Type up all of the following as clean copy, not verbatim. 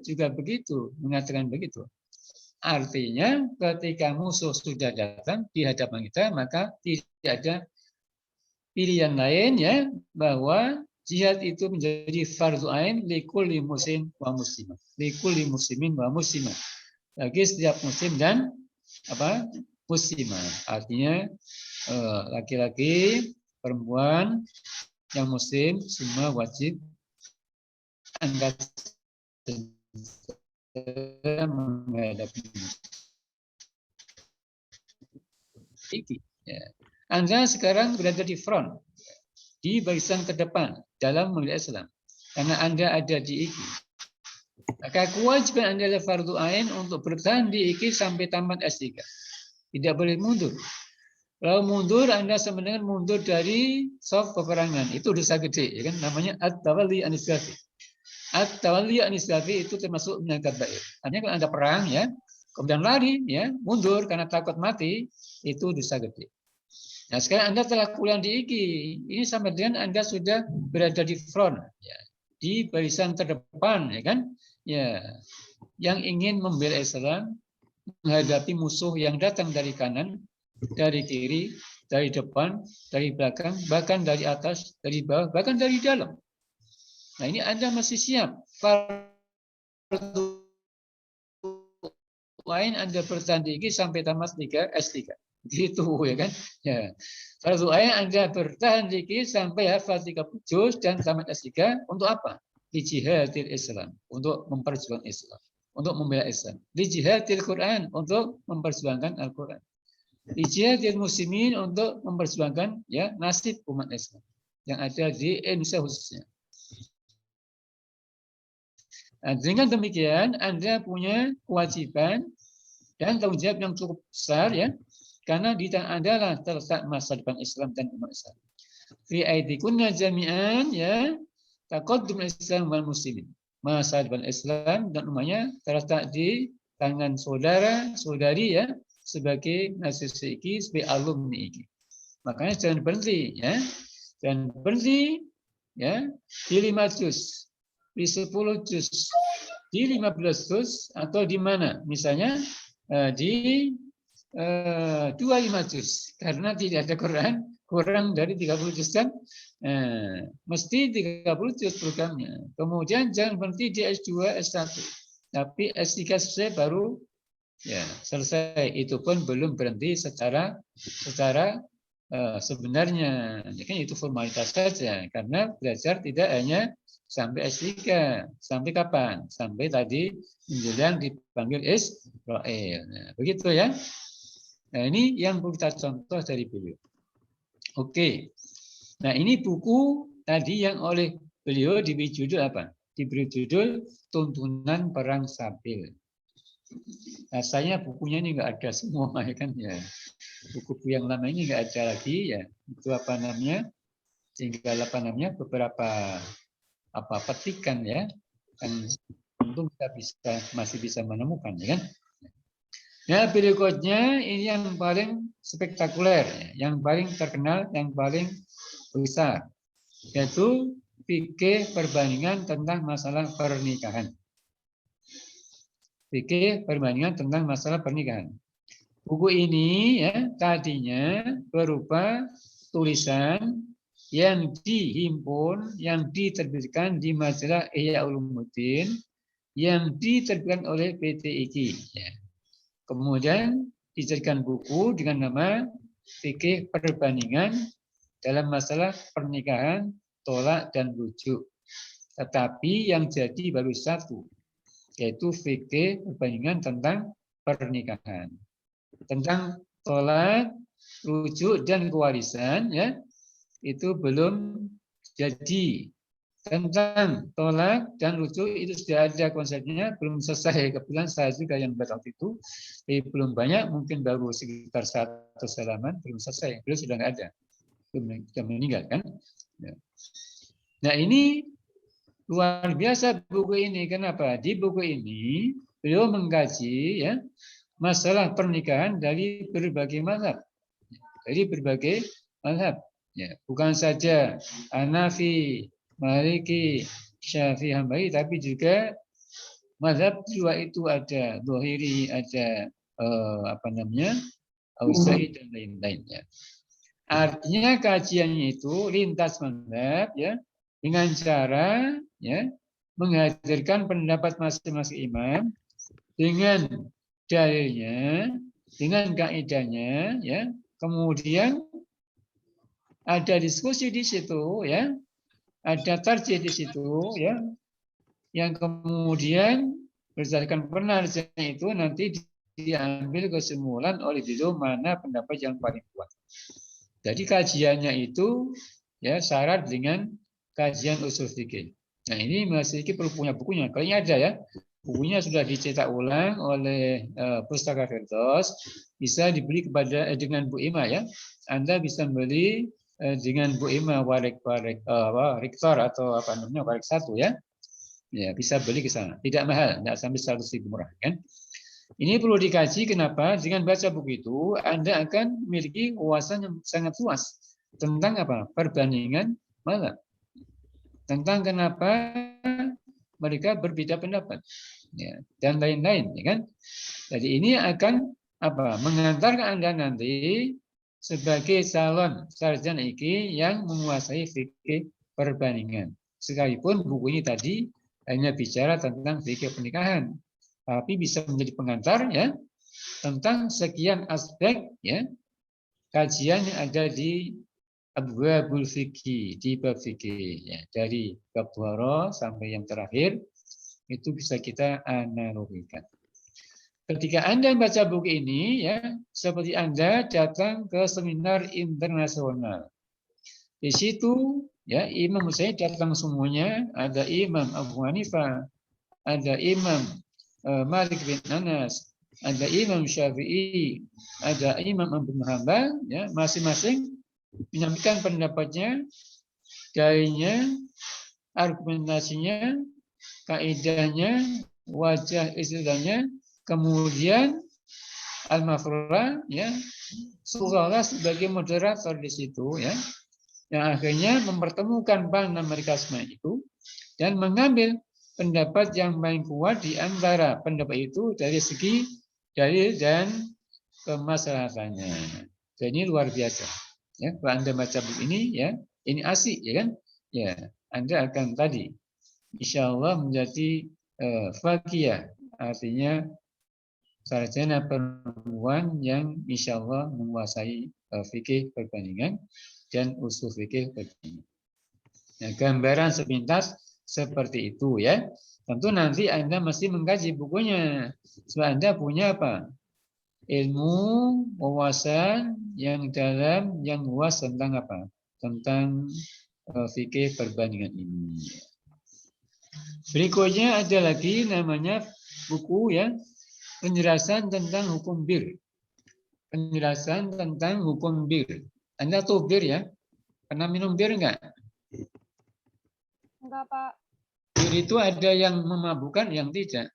juga begitu, mengatakan begitu. Artinya ketika musuh sudah datang di hadapan kita, maka tidak ada pilihan lain ya, bahwa jihad itu menjadi fardu ain likulli muslim wa muslimah. Likulli muslimin wa muslimah. Bagi setiap muslim dan muslimah. Artinya laki-laki, perempuan yang muslim semua wajib angkat menghadapi ini. Ya. Anda sekarang berada di front, di barisan terdepan dalam membela Islam, karena Anda ada di IKI. Maka kewajiban Anda adalah fardu ain untuk bertahan di IKI sampai tamat S3. Tidak boleh mundur. Kalau mundur, Anda sebenarnya mundur dari saf peperangan. Itu dosa gede, ya kan? Namanya at-tawalli anis-safi. At-tawalli anis-safi itu termasuk minal kabair. Artinya kalau Anda perang ya, kemudian lari ya, mundur karena takut mati, itu dosa gede. Nah, sekarang Anda telah pulang di IKI. Ini sama dengan Anda sudah berada di front, ya, di barisan terdepan, ya kan? Ya, yang ingin membela Islam, menghadapi musuh yang datang dari kanan, dari kiri, dari depan, dari belakang, bahkan dari atas, dari bawah, bahkan dari dalam. Nah, ini Anda masih siap. Fardu lain Anda bertahan di IKI sampai tamat S3. Gitu ya kan? Ya. Fardu ain Anda bertahan di IKI sampai hafal 30 juz dan tamat S3 untuk apa? Di jihadil Islam, untuk memperjuangkan Islam, untuk membela Islam. Di jihadil Quran, untuk memperjuangkan Al-Quran. Di jihadil muslimin, untuk memperjuangkan ya nasib umat Islam yang ada di Indonesia khususnya. Nah, dengan demikian Anda punya kewajiban dan tanggung jawab yang cukup besar ya, karena di tangan Anda lah terletak masa depan Islam dan umat Islam. Fi aidikunna jami'an ya, taqaddum Islam wal muslimin. Masa depan Islam dan umatnya terletak di tangan saudara-saudari ya, sebagai mahasiswa IKI, sebagai alumni IKI. Makanya jangan berhenti ya. Jangan berhenti ya di 5 juz, di 10 juz, di 15 juz, atau di mana? Misalnya di 25 juz, karena tidak ada Quran kurang dari 30 juz kan, mesti 30 juz programnya. Kemudian jangan berhenti di S2, S1, tapi S3 selesai baru ya selesai. Itu pun belum berhenti secara sebenarnya, ya kan itu formalitas saja, karena belajar tidak hanya sampai S3, sampai kapan? Sampai tadi menjelang dipanggil Israel. Nah, begitu ya. Nah, ini yang kita contoh dari beliau. Oke. Nah, ini buku tadi yang oleh beliau diberi judul apa? Diberi judul Tuntunan Perang Sabil. Rasanya bukunya ini nggak ada semua ya kan ya. Buku yang lama ini nggak ada lagi ya. Itu apa namanya? Tinggal apa namanya? Beberapa petikan ya. Kan tentu kita masih bisa menemukan ya kan. Nah, berikutnya ini yang paling spektakuler, yang paling terkenal, yang paling besar, yaitu fikih perbandingan tentang masalah pernikahan. Fikih perbandingan tentang masalah pernikahan. Buku ini ya tadinya berupa tulisan yang dihimpun, yang diterbitkan di majalah Ihya Ulumuddin, yang diterbitkan oleh PT IKI. Ya. Kemudian dijadikan buku dengan nama Fikih Perbandingan dalam masalah pernikahan, tolak dan rujuk. Tetapi yang jadi baru satu, yaitu Fikih Perbandingan tentang pernikahan. Tentang tolak, rujuk dan kewarisan ya, itu belum jadi. Tentang tolak dan rujuk itu sudah ada konsepnya, belum selesai. Kebetulan saya juga yang buat waktu itu, belum banyak, mungkin baru sekitar 100 halaman, belum selesai. Beliau sudah nggak ada, sudah meninggal kan. Nah ini luar biasa buku ini. Kenapa? Di buku ini beliau mengkaji ya masalah pernikahan dari berbagai mazhab, ya, bukan saja Hanafi, Maliki, Syafi'i, Hambali, tapi juga Mazhab dua itu ada Zahiri, ada Auza'i dan lain-lainnya. Artinya kajiannya itu lintas mazhab ya, dengan cara ya menghadirkan pendapat masing-masing imam dengan dalilnya, dengan kaidahnya ya. Kemudian ada diskusi di situ ya, ada tarjih di situ ya, yang kemudian berdasarkan penelitian itu nanti diambil kesimpulan oleh beliau mana pendapat yang paling kuat. Jadi kajiannya itu ya syarat dengan kajian usul fikih. Nah ini Mas Riki perlu punya bukunya. Kalau ini ada ya, bukunya sudah dicetak ulang oleh Pustaka Firdaus, bisa dibeli kepada dengan Bu Ima ya. Anda bisa beli dengan Bu Ima Rektor atau apa namanya Warik 1 ya. Ya bisa beli ke sana. Tidak mahal, tidak sampai 100.000 murah kan. Ini perlu dikaji kenapa? Dengan baca buku itu Anda akan memiliki wawasan yang sangat luas tentang apa? Perbandingan mazhab. Tentang kenapa mereka berbeda pendapat. Ya, dan lain-lain, ya kan? Jadi ini akan apa? Mengantarkan Anda nanti sebagai calon sarjana IKI yang menguasai fikih perbandingan. Sekalipun buku ini tadi hanya bicara tentang fikih pernikahan, tapi bisa menjadi pengantar ya tentang sekian aspek ya kajian yang ada di Abwabul Fikih, di bab fikih ya, dari bab Bukhara sampai yang terakhir itu bisa kita analogikan. Ketika Anda baca buku ini ya seperti Anda datang ke seminar internasional. Di situ ya imam saya datang semuanya, ada Imam Abu Hanifah, ada Imam Malik bin Anas, ada Imam Syafi'i, ada Imam Abu Hanbal, ya masing-masing menyampaikan pendapatnya, dalilnya, argumentasinya, kaidahnya, wajah istilahnya, kemudian Al-Mafrurah, ya, Sughalah sebagai moderator di situ, ya, yang akhirnya mempertemukan mana mereka semua itu dan mengambil pendapat yang paling kuat di antara pendapat itu dari segi dalil dan kemaslahatannya. Jadi ini luar biasa. Ya, kalau Anda baca buku ini, ya, ini asik, ya kan? Ya, Anda akan tadi, insya Allah menjadi fakih, artinya sarjana perempuan yang insya Allah menguasai fikih perbandingan dan usul fikih perbandingan. Nah, gambaran sepintas seperti itu ya. Tentu nanti Anda mesti mengkaji bukunya. Supaya Anda punya apa? Ilmu, wawasan yang dalam, yang luas tentang apa? Tentang fikih perbandingan ini. Berikutnya ada lagi namanya buku ya, penjelasan tentang hukum bir. Penjelasan tentang hukum bir. Anda tahu bir ya? Pernah minum bir enggak? Enggak, Pak. Bir itu ada yang memabukkan, yang tidak.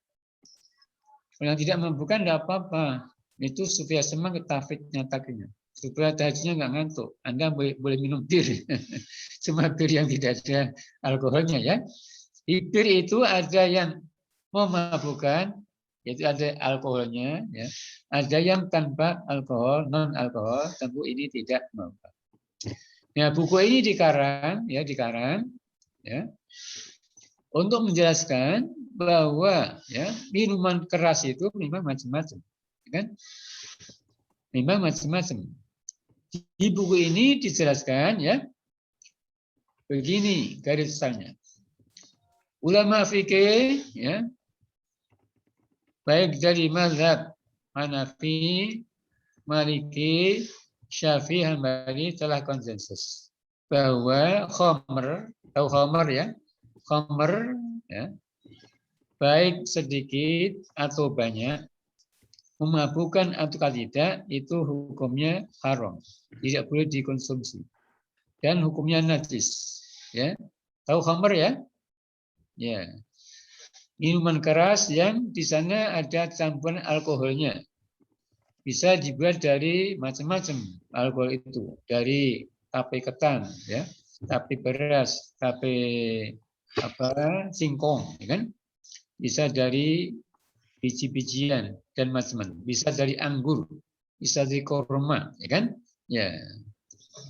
Yang tidak memabukkan enggak apa-apa. Itu supaya semangat tafidnya taknya. Supaya tahajudnya enggak ngantuk. Anda boleh minum bir. Cuma bir yang tidak ada alkoholnya ya. Di bir itu ada yang memabukkan, yaitu ada alkoholnya, ya. Ada yang tanpa alkohol, non alkohol, tentu ini tidak memabukkan. Nah, buku ini dikarang, ya, untuk menjelaskan bahwa ya minuman keras itu memang macam-macam, kan? Memang macam-macam. Di buku ini dijelaskan ya begini garis besarnya. Ulama fikih ya baik dari mazhab Hanafi, Maliki, Syafi'i, Hambali telah konsensus bahwa khamr, tahu khamr ya? Khamr ya, baik sedikit atau banyak, memabukkan atau tidak, itu hukumnya haram, tidak boleh dikonsumsi dan hukumnya najis. Ya, tahu khamr ya? Ya, minuman keras yang di sana ada campuran alkoholnya. Bisa dibuat dari macam-macam alkohol itu, dari tape ketan, ya, tape beras, tape singkong, ya kan? bisa dari biji-bijian dan macam-macam, bisa dari anggur, bisa dari korma, ya kan? Ya,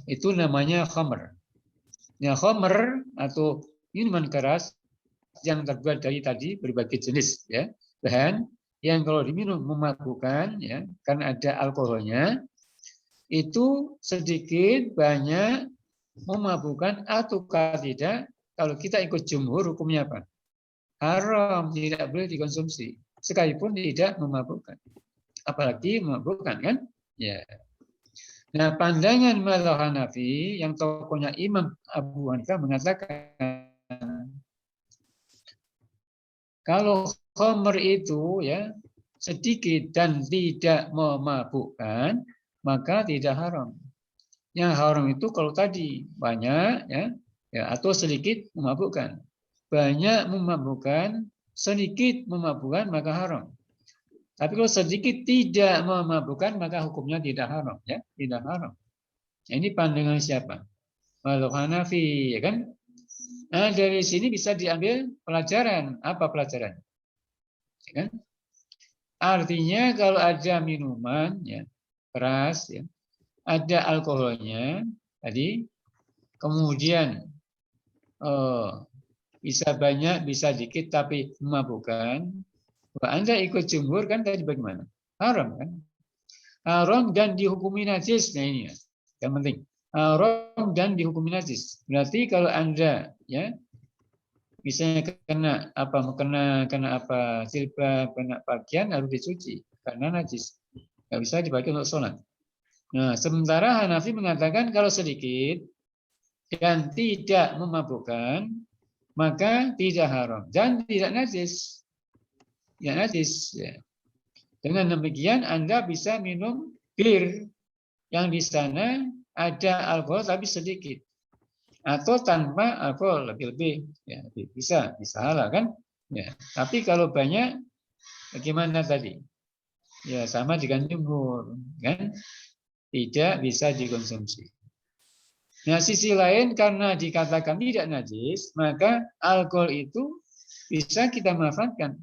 itu namanya khamr. Ya, khamr atau minuman keras yang terbuat dari tadi berbagai jenis, ya, bahan yang kalau diminum memabukkan, ya, karena ada alkoholnya, itu sedikit banyak memabukkan atau tidak. Kalau kita ikut jumhur, hukumnya apa? Haram, tidak boleh dikonsumsi sekalipun tidak memabukkan, apalagi memabukkan, kan? Ya. Nah, pandangan mazhab Hanafi yang tokohnya Imam Abu Hanifah mengatakan kalau khamr itu, ya, sedikit dan tidak memabukkan, maka tidak haram. Yang haram itu kalau tadi banyak, ya, atau sedikit memabukkan. Banyak memabukkan, sedikit memabukkan, maka haram. Tapi kalau sedikit tidak memabukkan, maka hukumnya tidak haram, ya, tidak haram. Ini pandangan siapa? Mazhab Hanafi, ya kan? Nah, dari sini bisa diambil pelajaran. Apa pelajaran? Ya kan? Artinya kalau ada minuman, ya, keras, ya, ada alkoholnya tadi, kemudian bisa banyak, bisa dikit, tapi memabukkan. Anda ikut jumhur kan tadi bagaimana? Haram kan? Haram dan dihukumi najis. Nah ini ya, yang penting. Haram dan dihukumi najis. Berarti kalau Anda, ya, misalnya kena apa jilbab, kena pakaian harus dicuci karena najis. Nggak bisa dipakai untuk sholat. Nah, sementara Hanafi mengatakan kalau sedikit dan tidak memabukkan, maka tidak haram dan tidak najis. Ya, najis. Ya. Dengan demikian Anda bisa minum bir yang di sana ada alkohol tapi sedikit, atau tanpa alkohol lebih-lebih. Ya, bisa halal kan? Ya. Tapi kalau banyak, bagaimana tadi? Ya, sama dengan jumhur, kan? Tidak bisa dikonsumsi. Nah, sisi lain karena dikatakan tidak najis, maka alkohol itu bisa kita manfaatkan.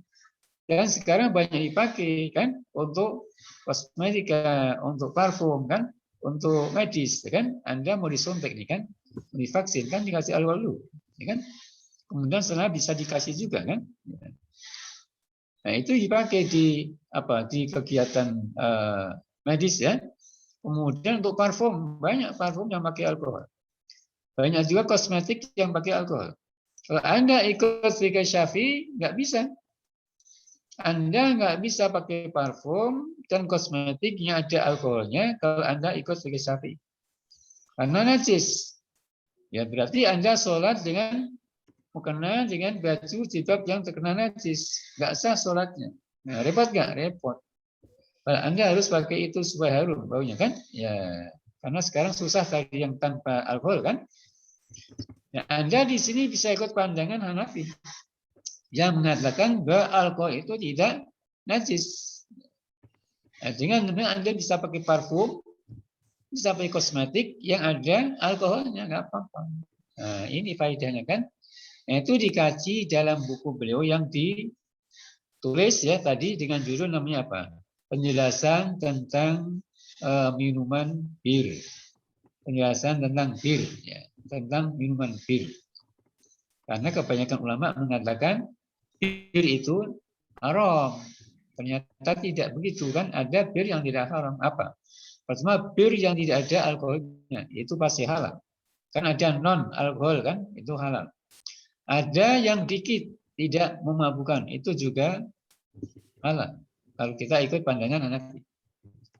Dan sekarang banyak dipakai, kan, untuk kosmetika, untuk parfum, kan, untuk medis, kan. Anda mau disuntik nih, kan, mau divaksin, kan, dikasih alkohol dulu, ya kan. Kemudian setelah bisa dikasih juga, kan. Nah, itu dipakai di kegiatan medis, ya. Kemudian untuk parfum, banyak parfum yang pakai alkohol. Banyak juga kosmetik yang pakai alkohol. Kalau Anda ikut fikih Syafi'i, nggak bisa. Anda nggak bisa pakai parfum dan kosmetik yang ada alkoholnya kalau Anda ikut fikih Syafi'i. Karena najis. Ya, berarti Anda sholat dengan mukena dengan baju jilbab yang terkena najis. Nggak sah sholatnya. Nah, repot nggak? Repot. Anda harus pakai itu supaya harum baunya, kan? Ya, karena sekarang susah tadi yang tanpa alkohol, kan? Ya, Anda di sini bisa ikut pandangan Hanafi yang mengatakan bahwa alkohol itu tidak najis. Nah, dengan Anda bisa pakai parfum, bisa pakai kosmetik yang ada alkoholnya, nggak apa-apa. Nah, ini faedahnya, kan? Nah, itu dikaji dalam buku beliau yang ditulis, ya, tadi dengan judul namanya apa? Penjelasan tentang minuman bir. Penjelasan tentang bir, ya, tentang minuman bir. Karena kebanyakan ulama mengatakan bir itu haram. Ternyata tidak begitu, kan? Ada bir yang tidak haram. Apa? Pertama, bir yang tidak ada alkoholnya itu pasti halal. Kan ada non alkohol, kan? Itu halal. Ada yang dikit tidak memabukkan, itu juga halal. Kalau kita ikut pandangan Hanafi.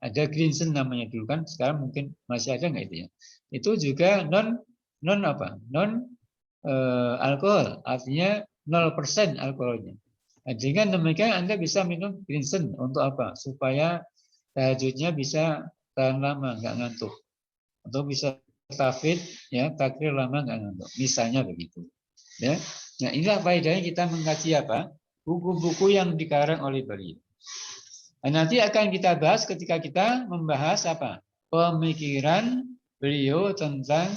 Ada Greensen namanya dulu, kan, sekarang mungkin masih ada nggak itu, ya? Itu juga non alkohol, artinya 0% alkoholnya. Nah, dengan demikian Anda bisa minum Greensen untuk apa? Supaya tahajudnya bisa tahan lama, nggak ngantuk, atau bisa tafid, ya, takrir lama nggak ngantuk. Misalnya begitu, ya. Nah, inilah faedahnya kita mengkaji apa? Buku-buku yang dikarang oleh beliau. Nah, nanti akan kita bahas ketika kita membahas apa? Pemikiran beliau tentang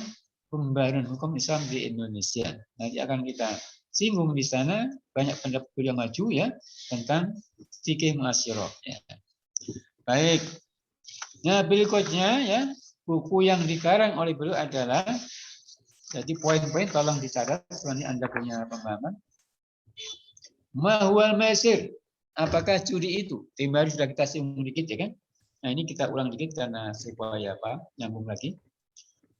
pembaharuan hukum Islam di Indonesia. Nanti akan kita singgung di sana banyak pendapat yang maju ya tentang fikih muasyarah. Ya. Baik. Nah, berikutnya ya buku yang dikarang oleh beliau adalah, jadi poin-poin tolong dicatat sebenarnya Anda punya pemahaman. Mahwal maisir, apakah judi itu? Tema sudah kita singgung dikit ya kan? Nah ini kita ulang dikit karena supaya apa? Nyambung lagi.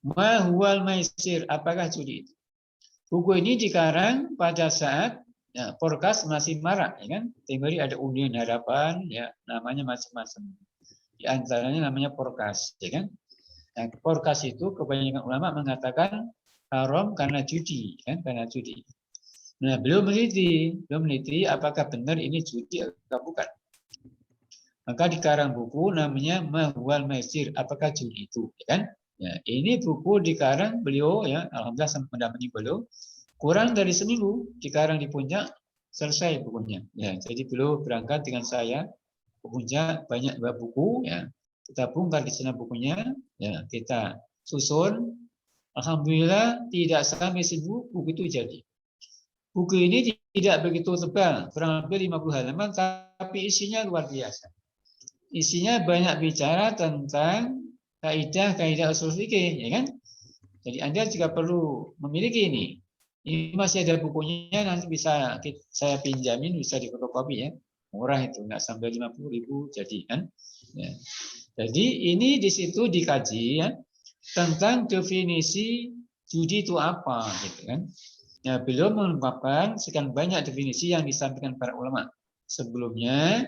Mahwal maisir, apakah judi itu? Buku ini dikarang pada saat ya, Porkas masih marak, ya kan? Temari ada Union Harapan, ya namanya macam-macam. Di antaranya namanya Porkas, ya kan? Nah, Porkas itu kebanyakan ulama mengatakan haram karena judi, kan? Karena judi. Nah, beliau meneliti apakah benar ini judi atau bukan. Maka dikarang buku namanya Mahwal Maisir, apakah judi itu, ya kan? Ya, ini buku dikarang beliau ya, alhamdulillah sama mendampingi beliau kurang dari seminggu dikarang di Puncak selesai bukunya. Ya, jadi beliau berangkat dengan saya ke Puncak banyak buku ya. Kita bongkar di sana bukunya, ya kita susun. Alhamdulillah tidak sampai seminggu buku itu jadi. Buku ini tidak begitu tebal, kurang lebih 50 halaman, tapi isinya luar biasa. Isinya banyak bicara tentang kaidah-kaidah usul fikih, ya kan? Jadi Anda juga perlu memiliki ini. Ini masih ada bukunya, nanti bisa saya pinjamin, bisa difotokopi ya. Murah itu, nggak sampai 50.000 jadi kan. Ya. Jadi ini di situ dikaji ya tentang definisi judi itu apa, gitu kan? Ya, beliau mengungkapkan sekian banyak definisi yang disampaikan para ulama sebelumnya,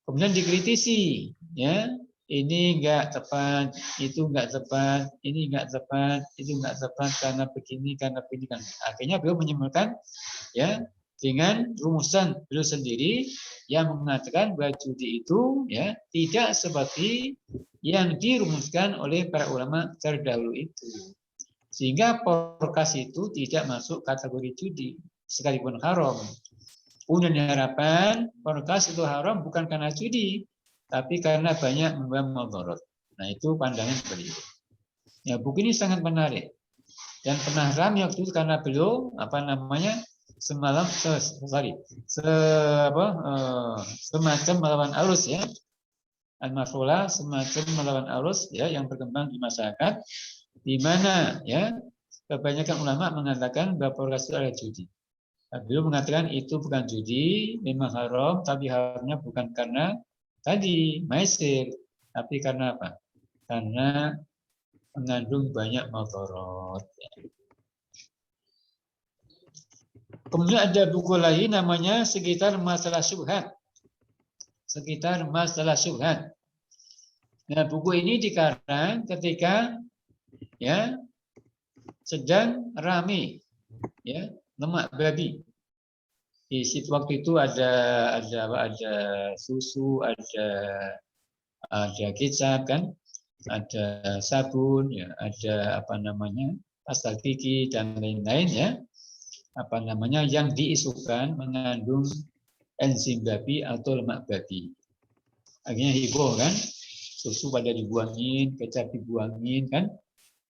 kemudian dikritisi, ya ini enggak tepat, itu enggak tepat, ini enggak tepat, itu enggak tepat karena begini, karena begini kan. Akhirnya beliau menyimpulkan, ya dengan rumusan beliau sendiri yang mengatakan bahwa judi itu ya tidak seperti yang dirumuskan oleh para ulama terdahulu itu. Sehingga Porkas itu tidak masuk kategori judi, sekalipun haram. Union Harapan, Porkas itu haram bukan karena judi, tapi karena banyak membawa mudarat. Nah itu pandangan seperti itu. Ya buku ini sangat menarik dan pernah ramai waktu itu karena beliau semacam melawan arus ya, al-maf'ula semacam melawan arus ya yang berkembang di masyarakat, di mana ya kebanyakan ulama mengatakan bahwa Porkas itu adalah judi. Beliau mengatakan itu bukan judi, memang haram, tapi haramnya bukan karena tadi maisir, tapi karena apa? Karena mengandung banyak mudarat. Kemudian ada buku lain namanya Sekitar Masalah Syubhat. Sekitar Masalah Syubhat. Nah, buku ini dikarang ketika ya sedang rame ya lemak babi. Di situ waktu itu ada susu, ada kecap kan, ada sabun, ya, ada pasta gigi dan lain-lain ya, yang diisukan mengandung enzim babi atau lemak babi. Akhirnya heboh kan, susu pada dibuangin, kecap dibuangin kan,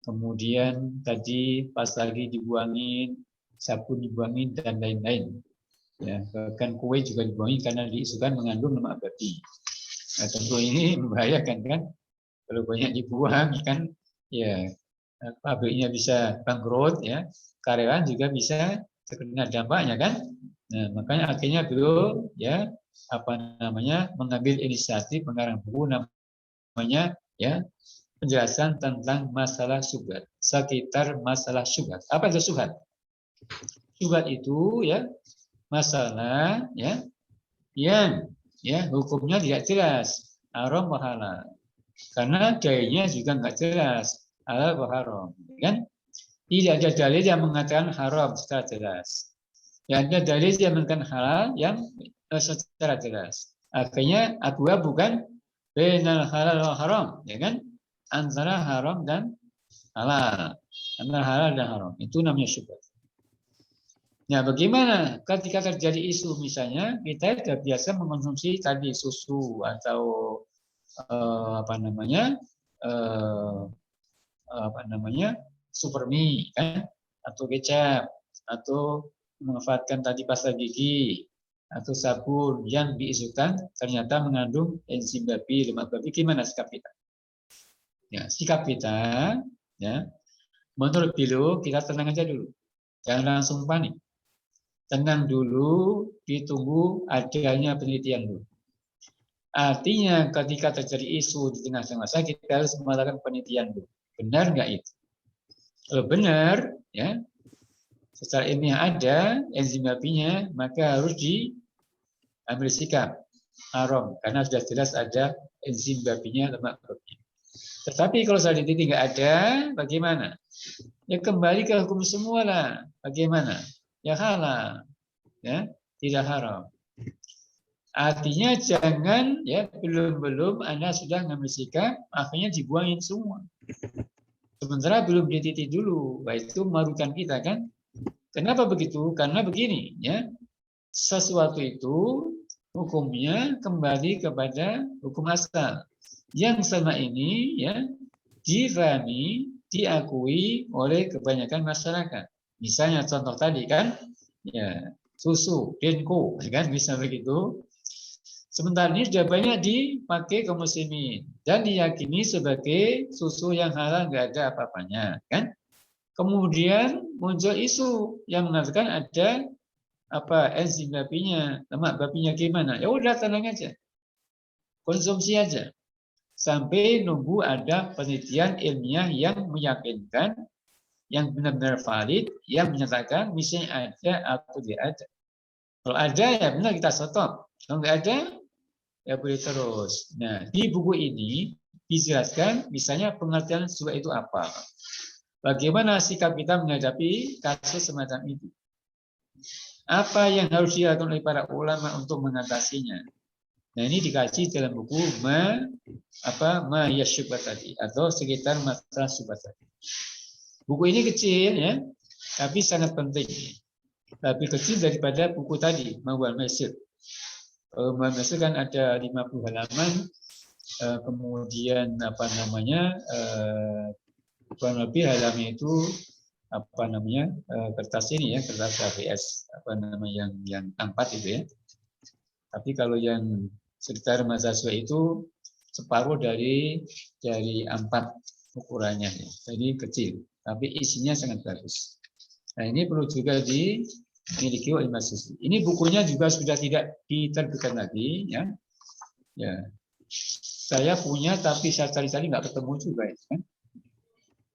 kemudian tadi pasta gigi dibuangin, sabun dibuangin dan lain-lain. Ya, bahkan kue juga dibuangin karena diisukan mengandung lemak babi. Nah, tentu ini membahayakan kan, kalau banyak dibuang kan, ya pabriknya bisa bangkrut ya, karyawan juga bisa terkena dampaknya kan. Nah, makanya akhirnya beliau ya mengambil inisiatif mengarang buku namanya ya penjelasan tentang masalah syubhat, sekitar masalah syubhat. Apa itu syubhat? Syubhat itu ya masalah ya yang ya hukumnya tidak jelas, haram atau halal. Karena dalilnya juga nggak jelas, halal atau haram, kan? Tidak ada dalil yang mengatakan haram secara jelas. Yang ada dalil yang mengatakan halal yang secara jelas. Akhirnya abu-abu bukan bainal halal wal haram, ya kan? Antara haram dan halal, antara halal dan haram. Itu namanya syubhat. Nah, bagaimana ketika terjadi isu misalnya kita sudah biasa mengkonsumsi tadi susu atau supermi kan, atau kecap atau memanfaatkan tadi pasta gigi atau sabun yang diisukan ternyata mengandung enzim babi, lemak babi, gimana sikap kita? Ya, sikap kita, ya, menurut Bilo kita tenang aja dulu, jangan langsung panik, tenang dulu, ditunggu adanya penelitian dulu. Artinya ketika terjadi isu di tengah-tengah masa kita harus melakukan penelitian dulu, benar nggak itu? Kalau benar, ya, secara ilmiah ada enzim babinya, maka harus diambil sikap haram karena sudah jelas ada enzim babinya, lemak babinya. Tetapi kalau saat ini tidak ada, bagaimana? Ya kembali ke hukum semua lah. Bagaimana? Ya halal, ya tidak haram. Artinya jangan ya belum Anda sudah ngambil sikap, akhirnya dibuangin semua. Sementara belum dititik dulu, wah itu merugikan kita kan? Kenapa begitu? Karena begini, ya, sesuatu itu hukumnya kembali kepada hukum asal yang selama ini ya difahami, diakui oleh kebanyakan masyarakat. Misalnya contoh tadi kan, ya susu, Denko, ya kan bisa begitu. Sementara ini sudah banyak dipakai kaum muslimin dan diyakini sebagai susu yang halal, nggak ada apa-apanya, kan? Kemudian muncul isu yang mengatakan ada apa enzim babinya, lemak babinya gimana? Ya udah tenang aja, konsumsi aja sampai nunggu ada penelitian ilmiah yang meyakinkan, yang benar-benar valid, yang menyatakan misalnya ada atau tidak ada. Kalau ada ya benar kita stop. Kalau nggak ada ya boleh terus. Nah di buku ini dijelaskan misalnya pengertian sunnah itu apa. Bagaimana sikap kita menghadapi kasus semacam itu? Apa yang harus dilakukan oleh para ulama untuk mengatasinya? Nah ini dikaji dalam buku Ma Syubhat tadi atau sekitar masalah syubhat tadi. Buku ini kecil ya, tapi sangat penting. Lebih kecil daripada buku tadi Mawal Maisir. Mawal Maisir kan ada 50 halaman, kemudian kurang lebih halaman itu kertas ini ya, kertas KPS yang A4 itu ya. Tapi kalau yang sekitar mahasiswa itu separuh dari A4 ukurannya, ya. Jadi kecil, tapi isinya sangat bagus. Nah ini perlu juga dimiliki oleh mahasiswa. Ini bukunya juga sudah tidak diterbitkan lagi, ya. Ya, saya punya tapi saya cari-cari nggak ketemu juga, ya. Kan?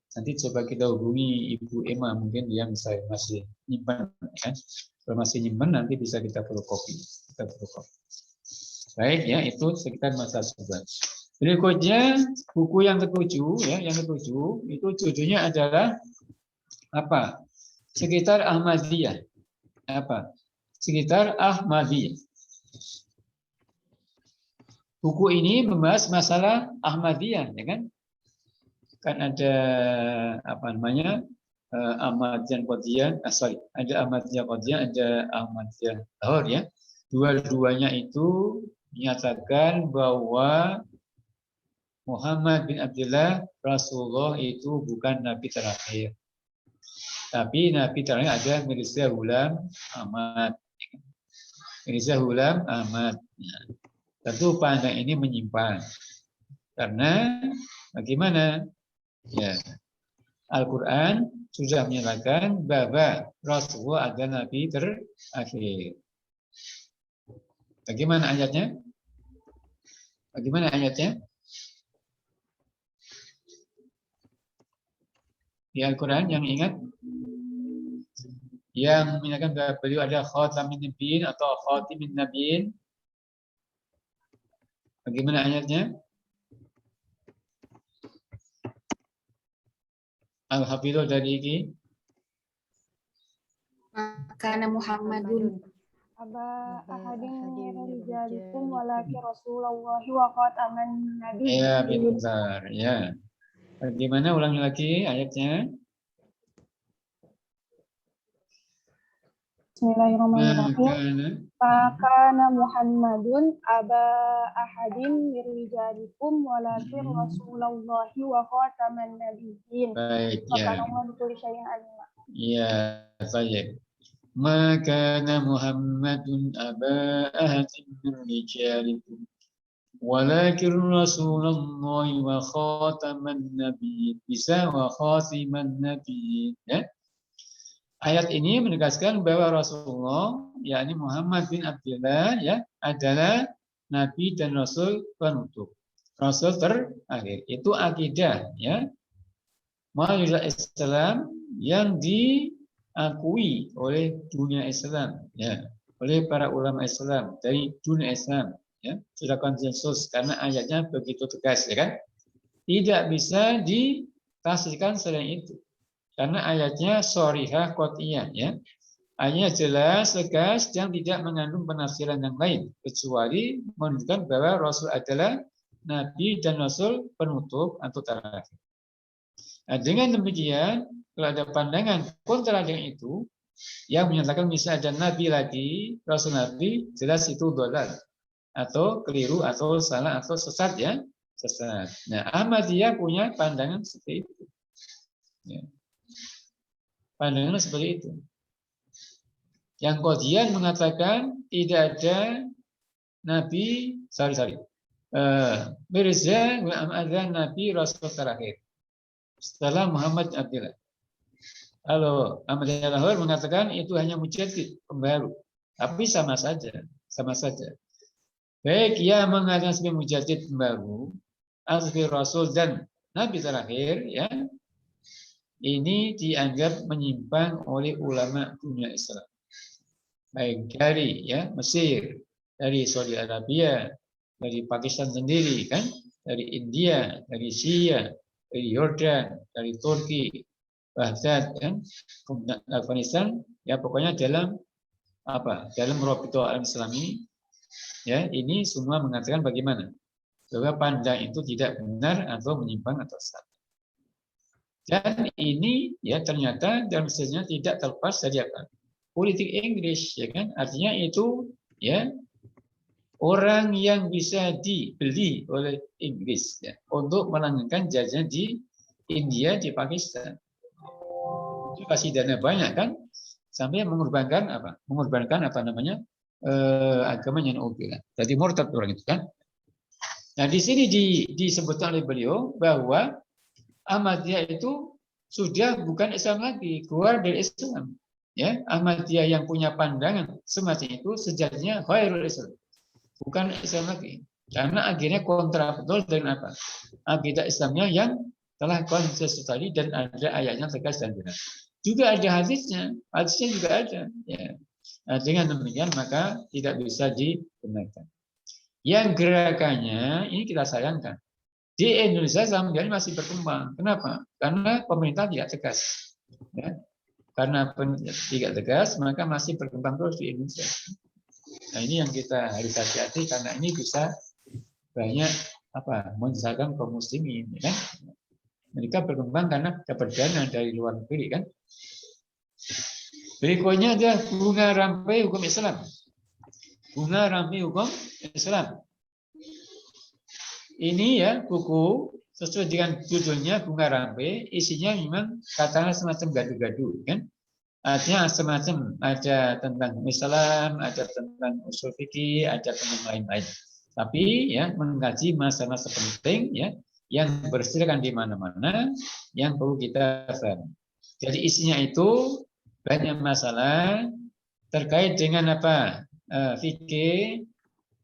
Nanti coba kita hubungi Ibu Emma, mungkin dia masih nyimpan, ya. Kalau masih nyimpan nanti bisa kita fotokopi. Baik ya, itu sekitar masa subhan. Berikutnya buku yang ketujuh ya, itu judulnya adalah apa? Sekitar Ahmadiyah. Apa? Sekitar Ahmadiyah. Buku ini membahas masalah Ahmadiyah, ya kan? Kan ada Ahmadiyah Qadiyah, ada Ahmadiyah Qadiyah, ada Ahmadiyah Lahore ya. Dua-duanya itu menyatakan bahwa Muhammad bin Abdullah Rasulullah itu bukan nabi terakhir. Tapi nabi terakhir ada Mirza Ghulam Ahmad. Mirza Ghulam Ahmad. Tentu pandang ini menyimpang. Karena bagaimana? Ya, Al-Quran sudah menyatakan bahwa Rasulullah adalah nabi terakhir. Bagaimana ayatnya? Di Al-Quran yang ingat? Yang menyatakan bahwa beliau ada khatamin nabiyyin atau khatimin nabiyyin. Bagaimana ayatnya? Al-Hafidhul dari ini. Kana Muhammadun Aba ahadin min rijalikum walakin Rasulullah wa khataman nabiyyin. Ya, benar. Ya. Bagaimana ulangi lagi ayatnya? Bismillahirrahmanirrahim. Kana Muhammadun aba ahadin min rijalikum walakin Rasulullah wa khataman nabiyyin. Baik, ya. Wa kana Allahu bi kulli syai'in alim. Iya, baik. ma kana Muhammadun aba ahadin min rijalikum walakin Rasulullah wa khataman nabiyyin. Bisa wa khatiman nabiyyin, ya. Ayat ini menegaskan bahwa Rasulullah, yakni Muhammad bin Abdullah, ya, adalah Nabi dan Rasul penutup, Rasul terakhir. Itu akidah, ya, majulah Islam yang diakui oleh dunia Islam, ya, oleh para ulama Islam dari dunia Islam, ya, sudah konsensus karena ayatnya begitu tegas, ya kan? Tidak bisa ditafsirkan selain itu. Karena ayatnya sorihah qot'iyah, ya. Ayatnya jelas, tegas, yang tidak mengandung penafsiran yang lain. Kecuali menunjukkan bahwa Rasul adalah Nabi dan Rasul penutup atau terakhir. Nah, dengan demikian, kalau ada pandangan kontra dengan itu, yang menyatakan misalnya ada Nabi lagi, Rasul Nabi, jelas itu dolal. Atau keliru, atau salah, atau sesat, ya. Sesat. Nah, Ahmadiyah punya pandangan seperti itu. Ya. Pandangan seperti itu. Yang Qadian mengatakan tidak ada Nabi, Mirza ada Nabi Rasul terakhir setelah Muhammad Abdullah. Kalau Ahmadiyah Lahore mengatakan itu hanya mujaddid, pembaru. Tapi sama saja. Baik yang mengatakan sebagai mujaddid pembaru, sebagai Rasul dan Nabi terakhir, ya, ini dianggap menyimpang oleh ulama dunia Islam. Baik dari, ya, Mesir, dari Saudi Arabia, dari Pakistan sendiri, kan, dari India, dari Syria, dari Yordan, dari Turki, Baghdad, kan, Afghanistan, ya, pokoknya dalam Rabithah Al-Islami, ya, ini semua mengatakan bagaimana bahwa pandang itu tidak benar atau menyimpang atau salah. Dan ini, ya, ternyata dalam sejarahnya tidak terlepas dari apa? Politik Inggris, ya kan? Artinya itu, ya, orang yang bisa dibeli oleh Inggris, ya, untuk melanggengkan jajahan di India, di Pakistan. Itu kasih dana banyak, kan? Sampai mengorbankan apa? Mengorbankan agamanya Nabi. Jadi murtad orang itu, kan? Nah, di sini disebutkan oleh beliau bahwa Ahmadiyah itu sudah bukan Islam lagi, keluar dari Islam. Ya, Ahmadiyah yang punya pandangan semacam itu sejatinya khairul Islam, bukan Islam lagi. Karena akhirnya kontra betul dengan apa? Akidah Islamnya yang telah konsensus tadi dan ada ayatnya tegas dan benar. Juga ada hadisnya juga ada. Ya. Nah, dengan demikian maka tidak bisa dibenarkan. Yang gerakannya ini kita sayangkan. Di Indonesia sampai ini masih berkembang. Kenapa? Karena pemerintah tidak tegas. Ya. Karena tidak tegas, maka masih berkembang terus di Indonesia. Nah, ini yang kita harus hati-hati karena ini bisa banyak menyesatkan kaum muslimin, ya kan? Mereka berkembang karena dapat dana dari luar negeri, kan? Berikutnya adalah bunga rampai hukum Islam. Bunga rampai hukum Islam. Ini, ya, buku sesuai dengan judulnya Bunga Rampai, isinya memang katakanlah semacam gaduh-gaduh, kan? Artinya semacam ada tentang Islam, ada tentang usul fikih, ada tentang lain-lain. Tapi, ya, mengkaji masalah-masalah penting, ya, yang berserakan di mana-mana, yang perlu kita pahami. Jadi isinya itu banyak masalah terkait dengan apa? Fikih,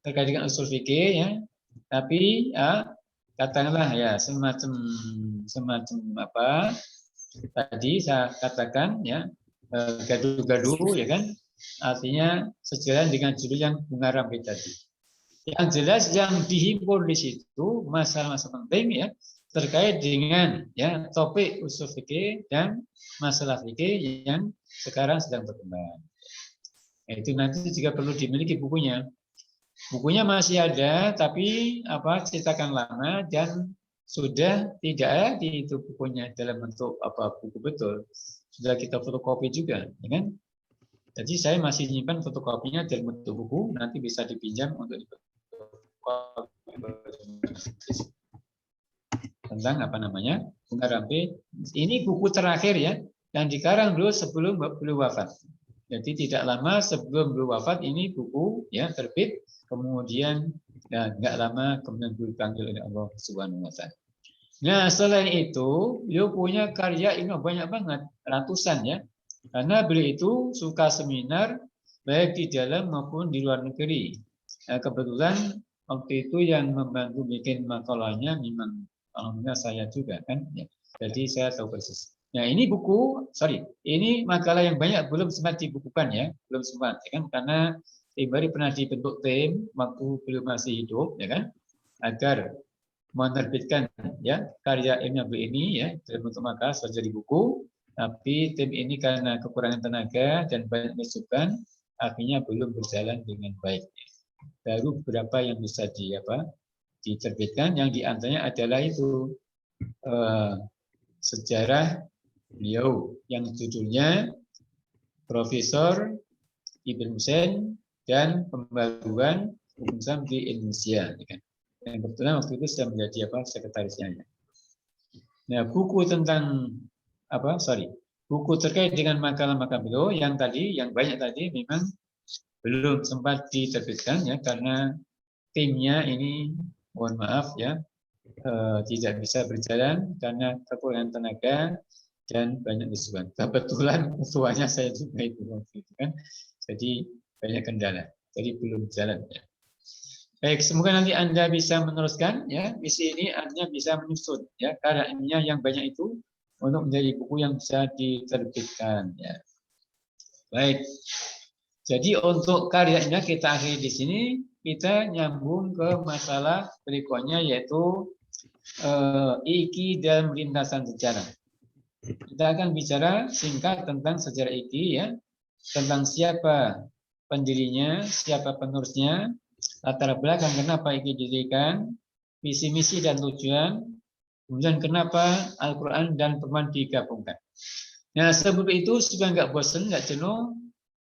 terkait dengan usul fikih, ya. Tapi, ya, katakanlah, ya, semacam apa tadi saya katakan, ya, gaduh-gaduh, ya kan? Artinya sejalan dengan judul yang Bunga Rampai tadi. Yang jelas yang dihimpun di situ masalah-masalah penting, ya, terkait dengan, ya, topik usul fikih dan masalah fikih yang sekarang sedang berkembang. Itu nanti juga perlu dimiliki bukunya. Bukunya masih ada, tapi cetakan lama dan sudah tidak ada di itu bukunya dalam bentuk buku betul. Sudah kita fotokopi juga, ya kan? Jadi saya masih nyimpan fotokopinya dalam bentuk buku, nanti bisa dipinjam untuk tentang Bunga Rampai. Ini buku terakhir, ya, yang dikarang dulu sebelum beliau wafat. Jadi tidak lama sebelum beliau wafat ini buku ya terbit, kemudian ya, nggak lama kemudian beliau dipanggil oleh Allah Subhanahu Wa Taala. Nah selain itu beliau punya karya ini banyak banget, ratusan ya, karena beliau itu suka seminar baik di dalam maupun di luar negeri. Nah, kebetulan waktu itu yang membantu bikin makalahnya memang alhamdulillah saya juga kan, ya. Jadi saya tahu persis. Nah ini buku, ini makalah yang banyak belum sempat dibukukan ya, belum sempat, ya kan? Karena tim baru pernah dibentuk tim waktu beliau masih hidup, ya kan, agar menerbitkan ya karya ilmiah beliau ini ya dalam bentuk makalah jadi buku. Tapi tim ini karena kekurangan tenaga dan banyak masukan, akhirnya belum berjalan dengan baik. Baru beberapa yang bisa diterbitkan, yang diantaranya adalah itu sejarah beliau yang judulnya Profesor Ibn Husain dan Pembaruan Hukum Islam di Indonesia. Dan kebetulan waktu itu saya menjadi sekretarisnya. Nah, buku tentang buku terkait dengan makalah-makalah beliau yang banyak tadi memang belum sempat diterbitkan ya karena timnya ini mohon maaf ya tidak bisa berjalan karena kekurangan tenaga dan banyak masukan. Kebetulan ketuanya saya juga itu waktu itu kan, jadi banyak kendala, jadi belum jalan ya. Baik, semoga nanti Anda bisa meneruskan ya misi ini, artinya bisa menyusun ya karyanya yang banyak itu untuk menjadi buku yang bisa diterbitkan ya. Baik. Jadi untuk karyanya kita akhiri di sini, kita nyambung ke masalah berikutnya yaitu IKI dan lintasan sejarah. Kita akan bicara singkat tentang sejarah IKI ya, tentang siapa pendirinya, siapa penerusnya, latar belakang kenapa IKI didirikan, visi misi dan tujuan, kemudian kenapa Al-Quran dan Quran digabungkan. Nah sebelum itu supaya nggak bosan, nggak jenuh,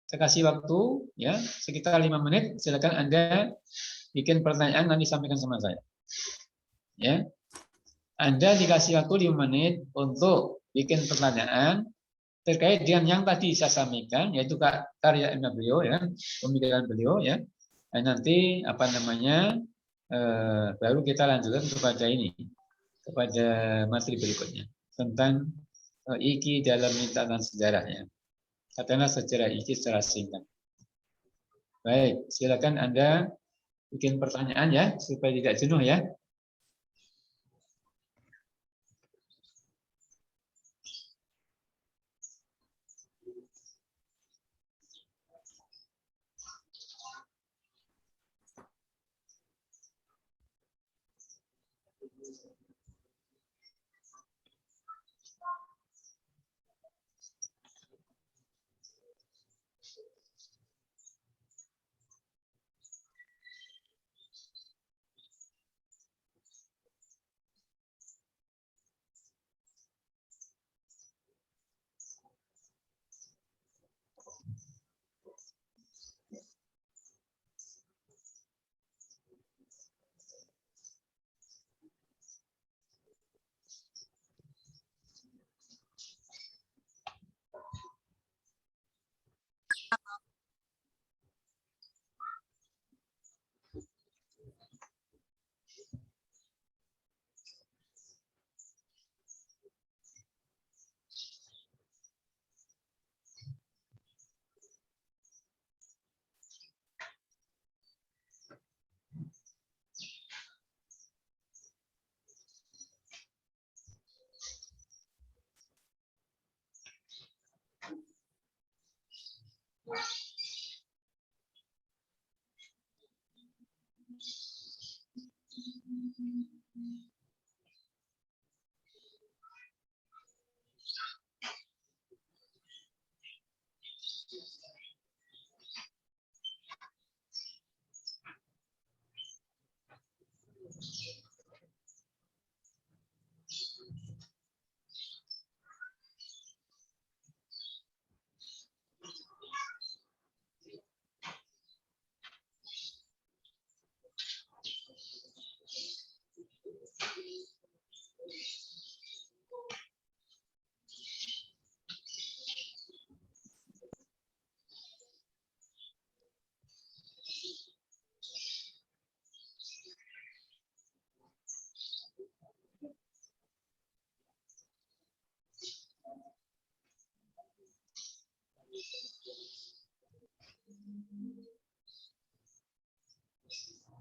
saya kasih waktu ya sekitar 5 menit. Silakan Anda bikin pertanyaan nanti sampaikan sama saya. Ya, Anda dikasih waktu 5 menit untuk bikin pertanyaan terkait dengan yang tadi saya sampaikan, yaitu karya ilmiah beliau ya, pemikiran beliau ya. Dan nanti baru kita lanjutkan kepada materi berikutnya tentang IKI dalam lintasan sejarahnya. Katakanlah sejarah IKI secara singkat. Baik, silakan Anda bikin pertanyaan ya supaya tidak jenuh ya.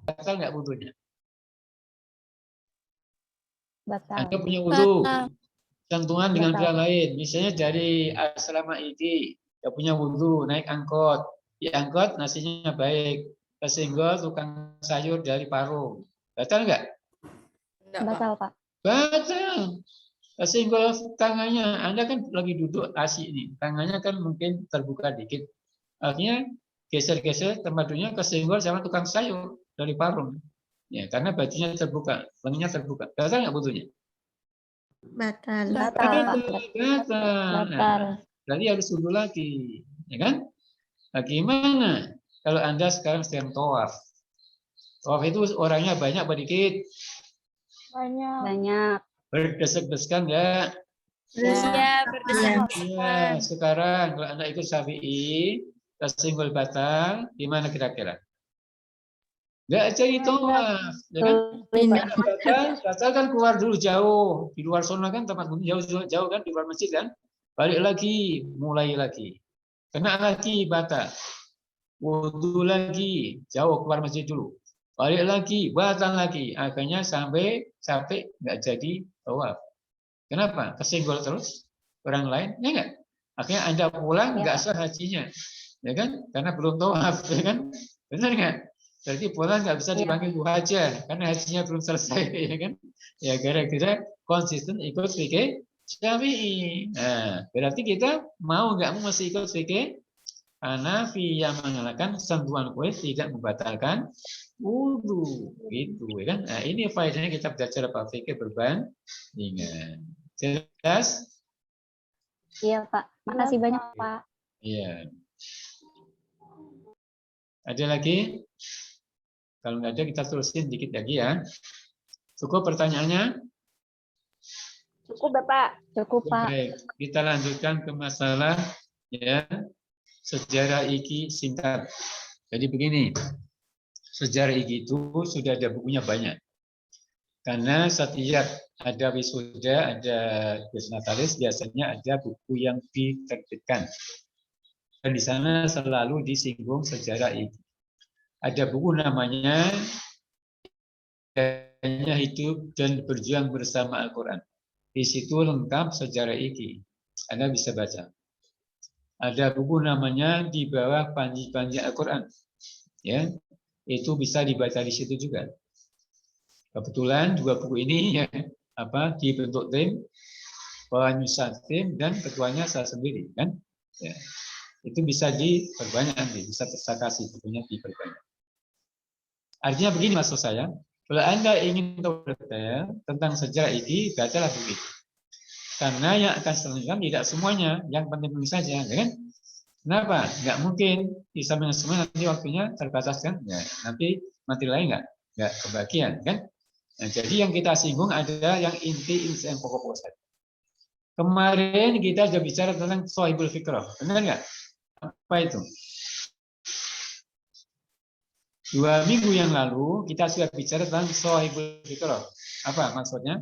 batal nggak wudunya? Batal. Anda punya wudu, Batal. sentuhan dengan pria Batal. lain. Misalnya dari asrama ID, dia punya wudu, naik angkot. Di angkot nasinya baik, kesenggol tukang sayur dari Parung. Batal nggak? Batal, Pak. Batal. Kesenggol tangannya, Anda kan lagi duduk asik nih, tangannya kan mungkin terbuka dikit. Akhirnya geser-geser tempat duduknya kesenggol sama tukang sayur dari Parung. Ya, karena bajunya terbuka, lengannya terbuka. Batal nggak wudunya? Batal. Batal, Pak. Batal. Batal. Berarti harus wudu lagi, ya kan? Bagaimana kalau Anda sekarang sedang tawaf? Tawaf itu orangnya banyak apa dikit? Banyak. Banyak. Berdesek-desekan nggak? Iya, berdasarkan. Iya, sekarang kalau Anda ikut Syafi'i, kesenggol batal, gimana kira-kira? Nggak jadi tawaf, ya kan? Batal kan keluar dulu jauh. Di luar sana kan tempat jauh kan, di luar masjid kan? Balik lagi, mulai lagi. Kena lagi batal. Wudu lagi, jauh keluar masjid dulu. Balik lagi, batal lagi. Akhirnya sampai nggak jadi tawaf. Kenapa? Kesenggol terus orang lain, ya nggak? Akhirnya Anda pulang nggak sah hajinya, ya kan? Karena belum tawaf, ya kan? Benar nggak? Berarti pulang nggak bisa dipanggil Bu Haja karena hajinya belum selesai, ya kan? Ya gara-gara konsisten ikut fikih Syafi'i. Nah, berarti kita mau nggak mau masih ikut fikih Hanafi yang mengatakan sentuhan kulit tidak membatalkan wudu, gitu, ya kan? Nah, ini faedahnya kita belajar apa fikih berbandingan. Jelas? Iya, Pak. Makasih banyak, Pak. Iya. Ada lagi? Kalau nggak ada kita terusin dikit lagi ya. Cukup pertanyaannya? Cukup, Bapak. Cukup, Pak. Baik, kita lanjutkan ke masalah ya sejarah iki singkat. Jadi begini, sejarah iki itu sudah ada bukunya banyak. Karena setiap ada wisuda, ada natalis, biasanya ada buku yang diterbitkan. Dan di sana selalu disinggung sejarah iki. Ada buku namanya Hidup dan Berjuang Bersama Al-Quran. Di situ lengkap sejarah iki. Anda bisa baca. Ada buku namanya Di Bawah Panji-Panji Al-Quran. Ya, itu bisa dibaca di situ juga. Kebetulan dua buku ini ya, dibentuk tim, penyusun tim dan ketuanya saya sendiri kan. Ya. Itu bisa diperbanyak nanti, bisa saya kasih bukunya diperbanyak. Artinya begini maksud saya, kalau Anda ingin tahu detail tentang sejarah ini, bacalah buku itu. Karena yang akan selengkap tidak semuanya, yang penting-penting saja, ya kan? Kenapa? Nggak mungkin bisa dengan semua, nanti waktunya terbatas kan? Ya, nanti materi lain nggak kebagian kan? Nah, jadi yang kita singgung adalah yang inti yang pokok-pokok saja. Kemarin kita sudah bicara tentang Shahibul Fikrah, benar nggak? Apa itu? 2 minggu yang lalu kita sudah bicara tentang Shahibul Fikrah. Apa maksudnya?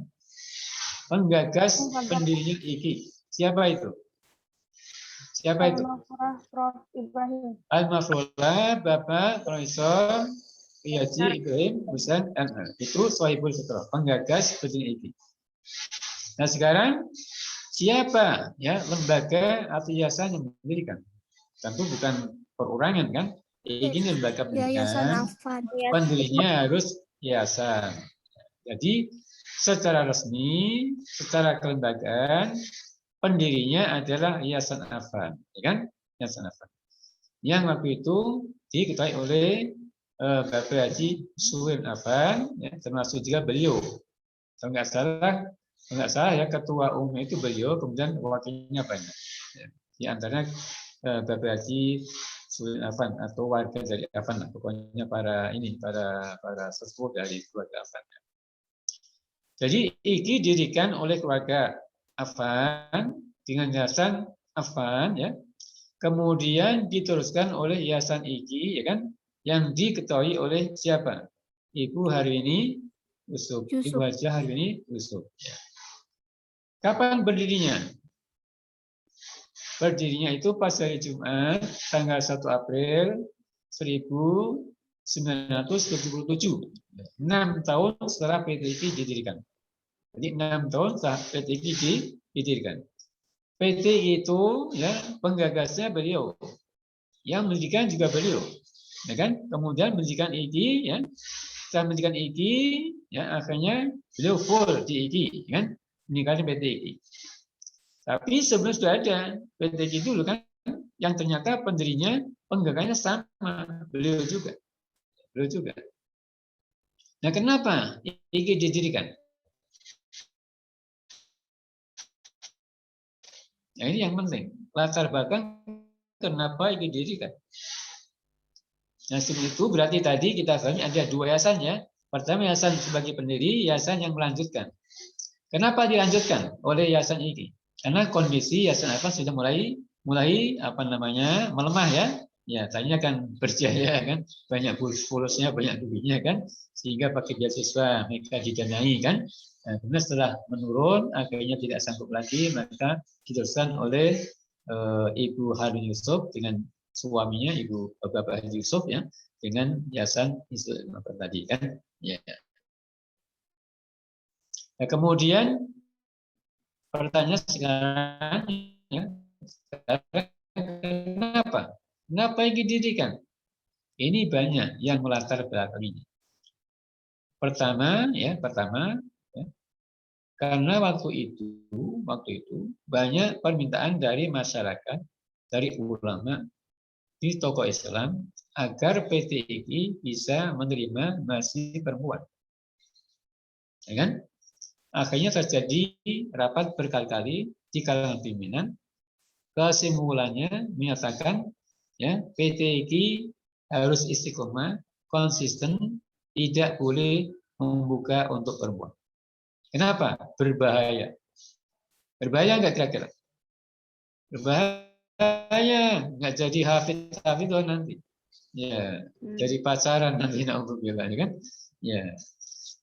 Penggagas pendirinya IKI. Siapa itu? Siapa itu? Prof. Ibrahim. Al-Mafrulah, Bapak Profesor Yaji Ibrahim Husain ML. Itu Shahibul Fikrah, penggagas pendiri IKI. Nah sekarang siapa ya lembaga atau yayasan yang mendirikan? Tentu bukan perorangan kan? Ini lembaga pendidikan, pendirinya harus yayasan. Jadi secara resmi, secara kelembagaan, pendirinya adalah Yayasan Afan, ya kan? Yayasan Afan. Yang waktu itu diketuai oleh Bapak Haji Suwin Afan, ya, termasuk juga beliau. Kalau nggak salah ya ketua umum itu beliau, kemudian wakilnya banyak. Ya. Di antaranya Bapak Haji Suwin Afan atau warga dari Afan, pokoknya para sesepuh dari keluarga Afan. Jadi IKI didirikan oleh keluarga Afan dengan yayasan Afan, ya. Kemudian diteruskan oleh yayasan IKI, ya kan, yang diketuai oleh siapa? Ibu Harwini Yusuf. Ibu Hajah Harwini Yusuf. Ya. Kapan berdirinya? Berdirinya itu pas hari Jumat tanggal 1 April 1999. 1977. 6 tahun setelah PTIG didirikan. Jadi 6 tahun setelah PTIG didirikan. PTIG itu ya penggagasnya beliau, yang mendirikan juga beliau, ya kan? Kemudian mendirikan IGI, ya. Setelah mendirikan IGI, ya akhirnya beliau full di IGI, kan? Mendirikan PTIG. Tapi sebelum sudah ada PTIG dulu kan, yang ternyata pendirinya, penggagasnya sama, beliau juga. Nah, kenapa IGI didirikan? Nah, ini yang penting. Latar belakang kenapa IGI didirikan. Nah, sebelum itu berarti tadi kita katakan ada 2 yayasan ya. Pertama yayasan sebagai pendiri, yayasan yang melanjutkan. Kenapa dilanjutkan oleh yayasan IGI? Karena kondisi yayasan apa sudah mulai melemah ya. Ya, tadinya kan berjaya kan, banyak fulusnya, banyak duitnya kan, sehingga pakai beasiswa mereka didanai kan. Nah, kemudian setelah menurun, akhirnya tidak sanggup lagi, maka diteruskan oleh Ibu Harun Yusuf dengan suaminya Ibu Bapak Haji Yusuf ya, dengan yayasan Institut tadi kan. Ya. Nah, kemudian pertanyaan sekarang ya, kenapa ini didirikan? Ini banyak yang melatar belakanginya. Pertama, ya, karena waktu itu banyak permintaan dari masyarakat, dari ulama, di tokoh Islam agar PTIG bisa menerima mahasiswa perempuan. Ya kan? Akhirnya terjadi rapat berkali-kali di kalangan pimpinan. Kesimpulannya menyatakan ya PTIG harus istiqomah, konsisten, tidak boleh membuka untuk perempuan. Kenapa? Berbahaya. Berbahaya nggak kira-kira? Berbahaya, nggak jadi hafid nanti. Ya, jadi pacaran nanti naudzubillah ya kan? Ya.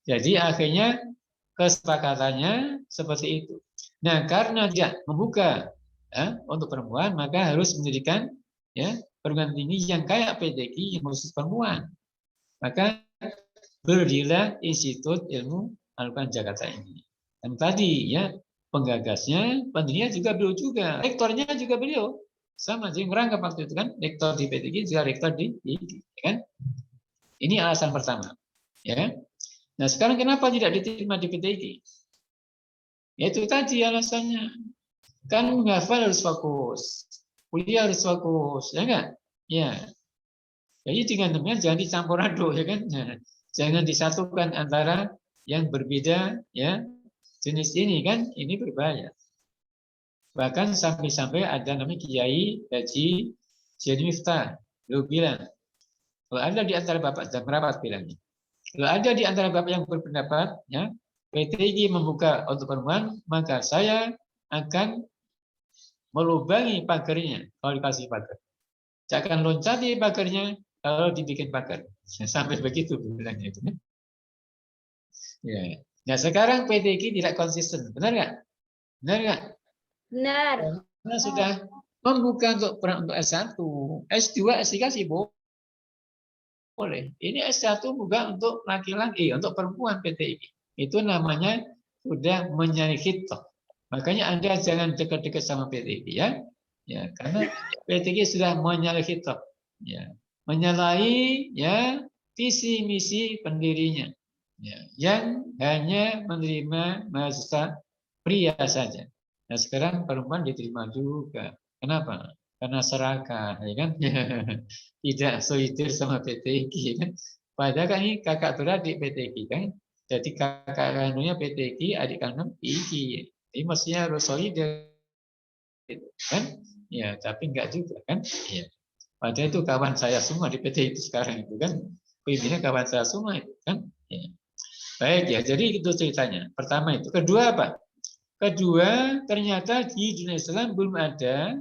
Jadi akhirnya kesepakatannya seperti itu. Nah, karena tidak membuka ya, untuk perempuan, maka harus mendirikan ya perguruan tinggi yang kayak PTIG yang khusus perempuan. Maka berdirilah Institut Ilmu Al-Quran Jakarta ini. Dan tadi ya penggagasnya, pendirinya juga beliau juga, rektornya juga beliau. Sama, jadi merangkap waktu itu kan, rektor di PTIG juga rektor di IGI, kan? Ini alasan pertama, ya. Nah, sekarang kenapa tidak diterima di PTIG? Itu tadi alasannya. Kan menghafal harus fokus, kuliah harus fokus, ya kan? Ya. Jadi dengan demikian jangan dicampur aduk, ya kan? Nah, jangan disatukan antara yang berbeda, ya jenis ini kan, ini berbahaya. Bahkan sampai-sampai ada namanya Kiai Haji Jadi Miftah, beliau bilang, kalau ada di antara bapak dan merapat bilangnya, kalau ada di antara bapak yang berpendapat, ya PTIG membuka untuk perempuan, maka saya akan melubangi pagarnya kalau dikasih pagar. Saya akan loncati pagarnya kalau dibikin pagar. Sampai begitu bilangnya itu. Ya. Nah sekarang PTIG tidak konsisten, benar nggak? Benar nggak? Benar. Karena sudah membuka untuk S1, S2, S3 sih boleh. Ini S1 buka untuk laki-laki, untuk perempuan PTIG. Itu namanya sudah menyalahi khitab. Makanya Anda jangan dekat-dekat sama PTIG ya. Ya, karena PTIG sudah menyalahi khitab. Ya. Menyalahi ya visi misi pendirinya. Ya, yang hanya menerima mahasiswa pria saja. Nah, sekarang perempuan diterima juga. Kenapa? Karena serakah, ya kan? Tidak solidar sama PTIG, kan? Padahal kan ini kakak beradik PTIG, kan? Jadi kakak kandungnya PTIG, adik kandung IGI. Jadi mestinya harus solidar, kan? Ya, tapi enggak juga, kan? Ya. Padahal itu kawan saya semua di PTIG sekarang itu, kan? Pimpinnya kawan saya semua itu, kan? Ya. Baik ya, jadi itu ceritanya. Pertama itu. Kedua apa? Kedua, ternyata di dunia Islam belum ada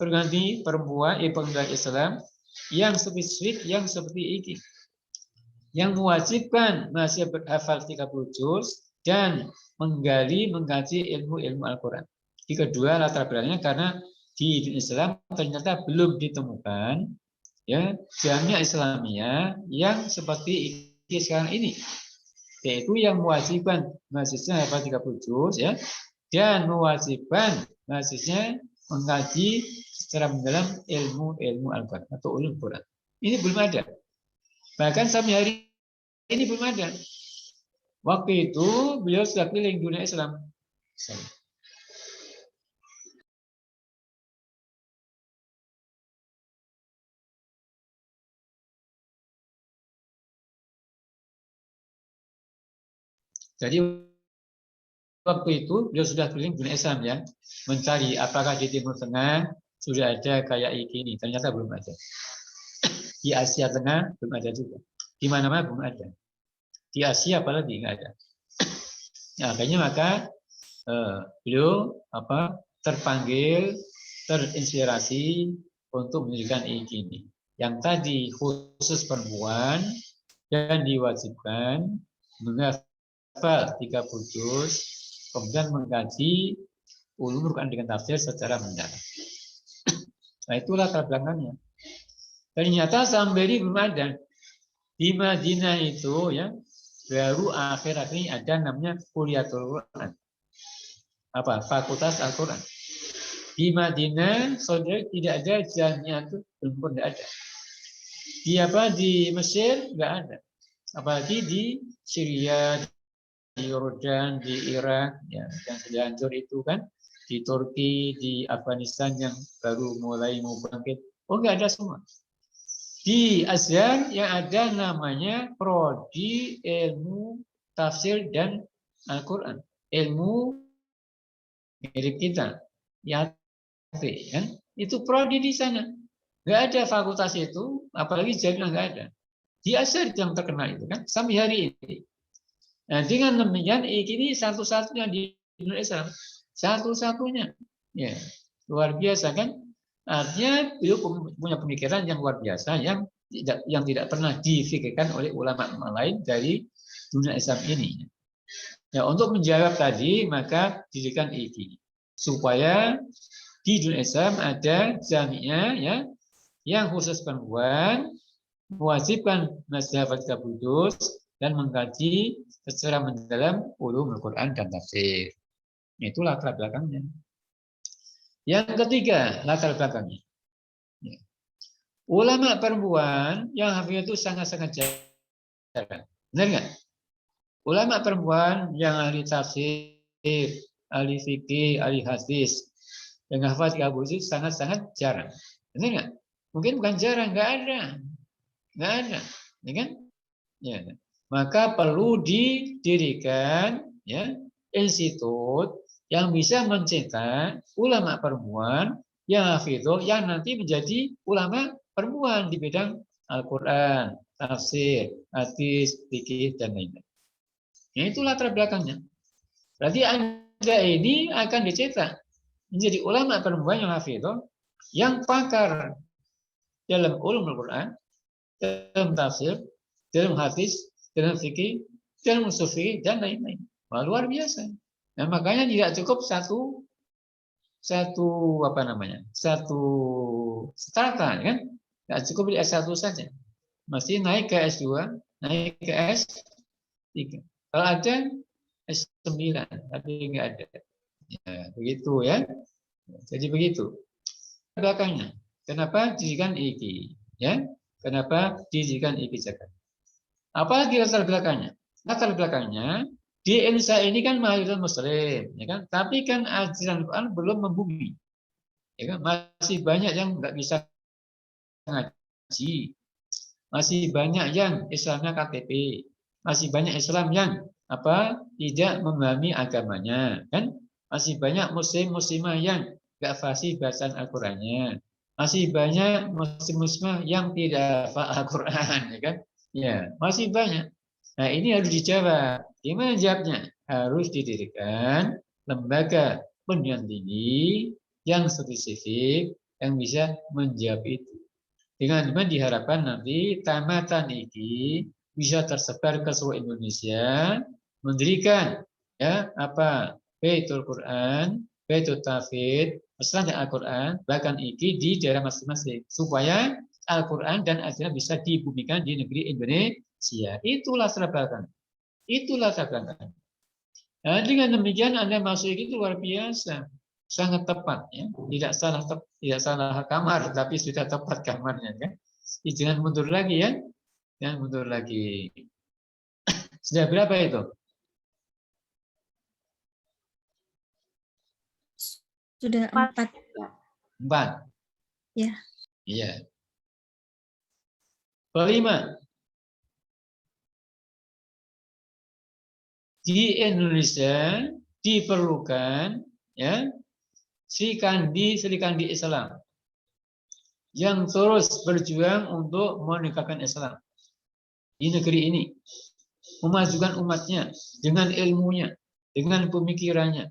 perganti perempuan, penggerak Islam yang spesifik, yang seperti ini. Yang mewajibkan masih berhafal 30 juz dan mengkaji ilmu-ilmu Al-Quran. Di kedua latar belakangnya karena di dunia Islam ternyata belum ditemukan ya Jamiah Islamiyah yang seperti sekarang ini, yaitu yang mewajibkan mahasiswa hafal 30 juz ya, dan mewajibkan mahasiswa mengkaji secara mendalam ilmu Al-Quran atau ulum Quran. Ini belum ada. Bahkan sampai hari ini belum ada. Waktu itu beliau sudah keliling dunia Islam. Jadi waktu itu beliau sudah keliling dunia Islam ya, mencari apakah di Timur Tengah sudah ada kayak ini. Ternyata belum ada. Di Asia Tengah belum ada juga. Di mana-mana belum ada. Di Asia apalagi nggak ada. Nah, akhirnya maka beliau terpanggil, terinspirasi untuk mendirikan ini. Yang tadi khusus perempuan dan diwajibkan menghafal 30 juz, kemudian mengkaji ulum Quran dengan tafsir secara mendalam. Nah, itulah latar belakangnya. Ternyata sampai ini belum ada. Di Madinah itu ya baru akhir-akhir ini ada namanya Kuliatul Quran. Fakultas Al-Quran. Di Madinah, saudara tidak ada jamiah itu belum pernah ada. Di Mesir nggak ada. Apalagi di Syria, di Yordan, di Irak, ya, yang sudah hancur itu kan, di Turki, di Afghanistan yang baru mulai mau bangkit. Oh, nggak ada semua. Di Azhar yang ada namanya prodi ilmu tafsir dan Al-Quran. Ilmu mirip kita, ya, kan? Itu prodi di sana. Nggak ada fakultas itu, apalagi jamiah nggak ada. Di Azhar yang terkenal itu kan, sampai hari ini. Nah, dengan demikian ini satu-satunya di Indonesia, satu-satunya, ya, luar biasa kan? Artinya beliau punya pemikiran yang luar biasa yang tidak pernah difikirkan oleh ulama lain dari dunia Islam ini. Ya, untuk menjawab tadi maka dirikan ini supaya di dunia Islam ada jamiah ya yang khusus perempuan, mewajibkan mazhab 30 juz dan mengkaji secara mendalam ulum Al-Quran dan tafsir. Itulah latar belakangnya. Yang ketiga, latar belakangnya. Ya. Ulama perempuan yang hafidh itu sangat-sangat jarang. Benar nggak? Ulama perempuan yang ahli tafsir, ahli fikih, ahli hadis, yang hafal 30 juz sangat-sangat jarang. Benar nggak? Mungkin bukan jarang, nggak ada. Nggak ada. Ya kan? Ya. Maka perlu didirikan ya, institut yang bisa mencetak ulama perempuan yang hafidhul yang nanti menjadi ulama perempuan di bidang Al-Quran, tafsir, hadis, fikih, dan lain-lain. Ya, itu latar belakangnya. Berarti Anda ini akan dicetak menjadi ulama perempuan yang hafidhul, yang pakar dalam ulum Al-Quran, dalam tafsir, dalam hadis, dalam fikih, dalam usul fikih, dan lain-lain. Wah, luar biasa. Nah, makanya tidak cukup satu strata kan? Tidak cukup di S1 saja. Mesti naik ke S2, naik ke S3. Kalau ada S9, tapi nggak ada. Ya, begitu ya. Jadi begitu. Belakangnya, kenapa didirikan IKI? Ya, kenapa didirikan IKI Jakarta? Apa latar belakangnya? Latar belakangnya di Indonesia ini kan mayoritas Muslim, ya kan? Tapi kan ajaran Quran belum membumi, ya kan? Masih banyak yang nggak bisa ngaji, masih banyak yang Islamnya KTP, masih banyak Islam yang tidak memahami agamanya, kan? Masih banyak Muslim-Muslimah yang nggak fasih bacaan Al-Qurannya, masih banyak Muslim-Muslimah yang tidak hafal Al-Quran, ya kan? Ya, masih banyak. Nah, ini harus dijawab. Gimana jawabnya? Harus didirikan lembaga pendidikan tinggi yang spesifik yang bisa menjawab itu. Dengan diharapkan nanti tamatan ini bisa tersebar ke seluruh Indonesia, mendirikan Baitul Quran, Baitul Tahfidz, pesantren Al-Quran, bahkan iki di daerah masing-masing supaya Al-Quran dan ajaran bisa dibumikan di negeri Indonesia. Itulah latar belakang. Itulah latar belakang. Nah, dengan demikian Anda masuk itu luar biasa, sangat tepat ya. Tidak salah kamar, tapi sudah tepat kamarnya kan. Jangan mundur lagi ya, jangan mundur lagi. Sudah berapa itu? Sudah 4. 4. Ya. Iya. Kelima. Di Indonesia diperlukan ya Sri Kandi Islam yang terus berjuang untuk menegakkan Islam di negeri ini, memajukan umatnya dengan ilmunya, dengan pemikirannya.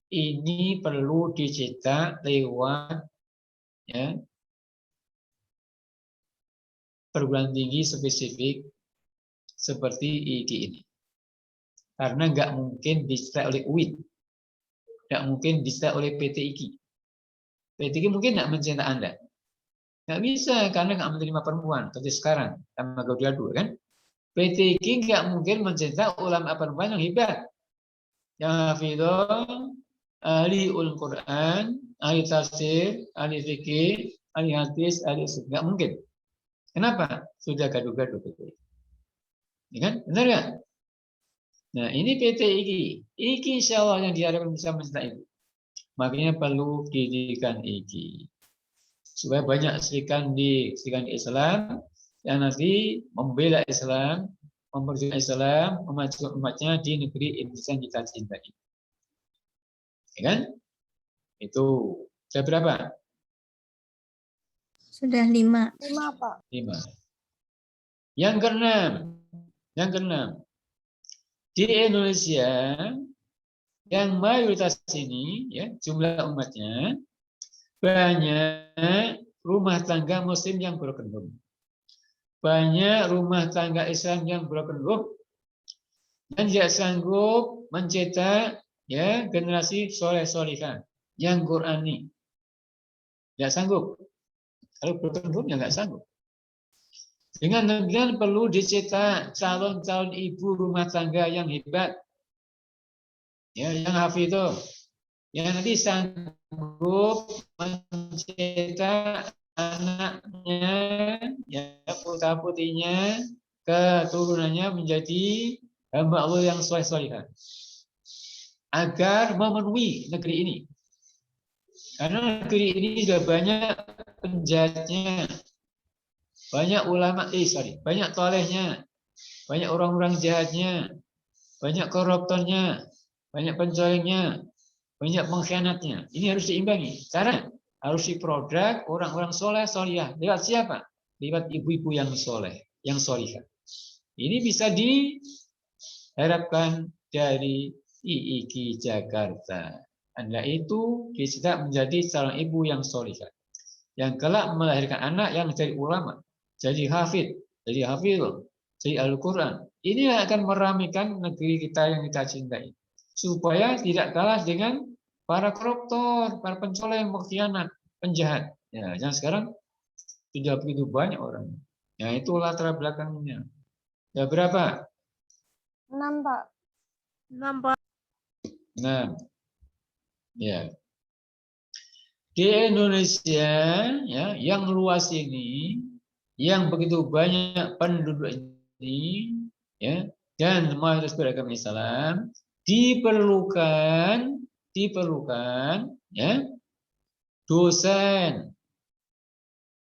Ini perlu dicetak lewat ya perguruan tinggi spesifik seperti IIKI ini. Karena nggak mungkin dicetak oleh UIN, nggak mungkin dicetak oleh PT IKI. PT IKI mungkin nggak mencetak Anda. Nggak bisa, karena nggak menerima perempuan. Seperti sekarang, sama Gaudiado kan. PT IKI nggak mungkin mencetak ulama perempuan yang hebat. Yang hafidhah, ahli ulum Quran, ahli tafsir, ahli fikih, ahli hadis, ahli usul. Nggak mungkin. Kenapa? Sudah gaduh-gaduh PT IKI. Ya kan? Benar nggak? Nah, ini PT IKI. IKI insya Allah yang diharapkan bisa mencetak itu. Makanya perlu didikan IKI. Supaya banyak Sri Kandi Islam yang nanti membela Islam, memperjuangkan Islam, memajukan umatnya di negeri Indonesia yang kita cintai. Ya kan? Itu. Sudah berapa? Sudah 5. 5, Pak. 5. Yang keenam. Di Indonesia yang mayoritas ini ya jumlah umatnya banyak rumah tangga muslim yang broken home. Banyak rumah tangga Islam yang broken home dan tidak sanggup mencetak ya generasi soleh-solihah yang Qurani. Tidak sanggup. Kalau broken home ya nggak sanggup. Dengan demikian perlu dicetak calon-calon ibu rumah tangga yang hebat, ya, yang hafidhah, yang nanti sanggup mencetak anaknya, ya, putra-putrinya, keturunannya menjadi hamba Allah yang soleh-solihah, agar memenuhi negeri ini. Karena negeri ini sudah banyak penjahatnya. Banyak ulama, banyak tolehnya, banyak orang-orang jahatnya, banyak koruptornya, banyak pencolengnya, banyak pengkhianatnya. Ini harus diimbangi. Cara harus diproduk orang-orang soleh, solihah. Lewat siapa? Lewat ibu-ibu yang soleh, yang solihah. Ini bisa diharapkan dari IIKI Jakarta. Anda itu dicetak menjadi calon ibu yang solihah, yang kelak melahirkan anak yang jadi ulama, jadi hafid, jadi hafidh, jadi Al-Quran. Ini akan meramaikan negeri kita yang kita cintai. Supaya tidak kalah dengan para koruptor, para pencoleng, pengkhianat, penjahat. Ya, yang sekarang sudah begitu banyak orang. Ya, itu latar belakangnya. Ya, berapa? 6, Pak. 6, Pak. 6. Ya. Di Indonesia ya, yang luas ini, yang begitu banyak penduduk ini, ya, dan mayoritas beragama Islam, diperlukan ya dosen,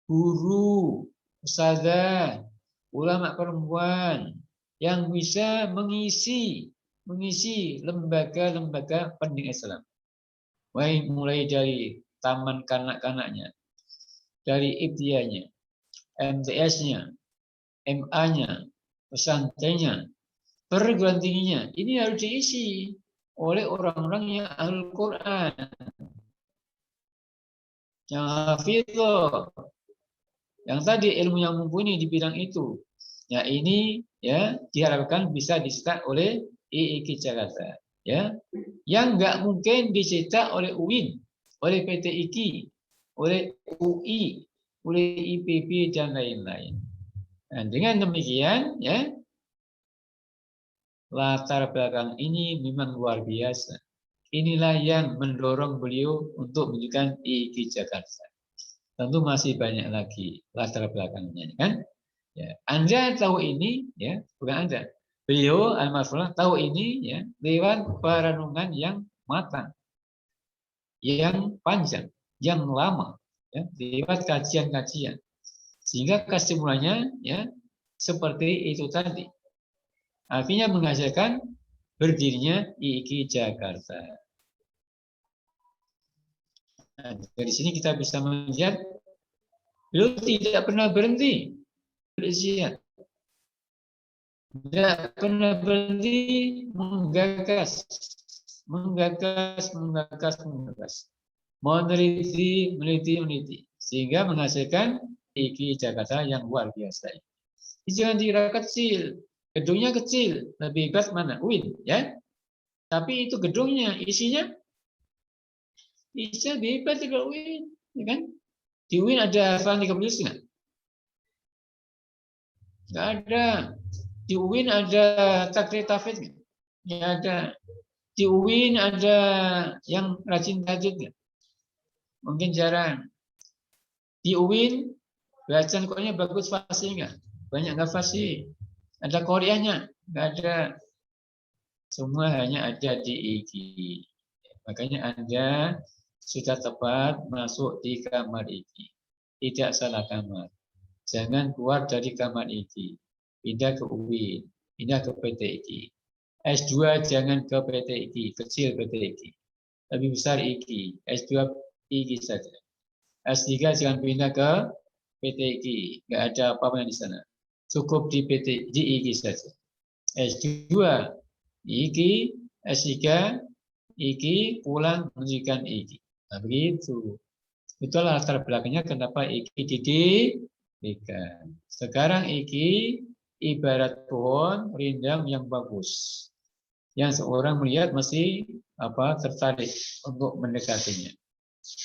guru, ustazah, ulama perempuan yang bisa mengisi lembaga-lembaga pendidikan Islam. Baik mulai dari taman kanak-kanaknya, dari ibtianya, MTS-nya, MA-nya, pesantrennya, perguruan tingginya. Ini harus diisi oleh orang-orang yang Al-Quran, yang hafidhah, yang tadi ilmu yang mumpuni di bidang itu. Ya, ini ya diharapkan bisa dicetak oleh IIKI Jakarta. Ya, yang nggak mungkin dicetak oleh UIN, oleh PT IKI, oleh UI, oleh IPB dan lain-lain. Nah, dengan demikian ya, latar belakang ini memang luar biasa. Inilah yang mendorong beliau untuk menunjukkan IIG Jakarta. Tentu masih banyak lagi latar belakangnya, kan? Ya, Anda tahu ini, ya, bukan Anda. Beliau almarhum tahu ini, ya, lewat perenungan yang matang, yang panjang, yang lama, ya, lewat kajian-kajian, sehingga kesimpulannya, ya, seperti itu tadi. Artinya menghasilkan berdirinya IIG Jakarta. Nah, dari sini kita bisa melihat beliau tidak pernah berhenti berisian, tidak pernah berhenti menggagas, meneliti, sehingga menghasilkan IIG Jakarta yang luar biasa. Jangan dikira kecil, gedungnya kecil, lebih hebat mana? UIN, ya. Tapi itu gedungnya, isinya lebih hebat juga UIN, ya kan? Di UIN ada hafalan 30 juz nggak? Nggak ada. Di UIN ada takrir tahfidz nggak? Nggak ada. Di UIN ada yang rajin tahajud nggak? Mungkin jarang. Di UIN bacaan Qur'annya bagus, fasih nggak? Banyak nggak fasih? Ada Koreanya? Nggak ada. Semua hanya ada di IIG. Makanya Anda sudah tepat masuk di kamar IIG. Tidak salah kamar. Jangan keluar dari kamar IIG. Pindah ke UIN, pindah ke PTIG. S2 jangan ke PTIG, kecil PTIG. Lebih besar IIG. S2 IIG saja. S3 jangan pindah ke PTIG. Nggak ada apa-apa di sana. Cukup di IIG saja. S2 IIG, S3 IIG, pulang menunjukkan IIG. Nah, begitu. Itulah latar belakangnya kenapa IIG didirikan. Sekarang IIG ibarat pohon rindang yang bagus. Yang seorang melihat masih tertarik untuk mendekatinya.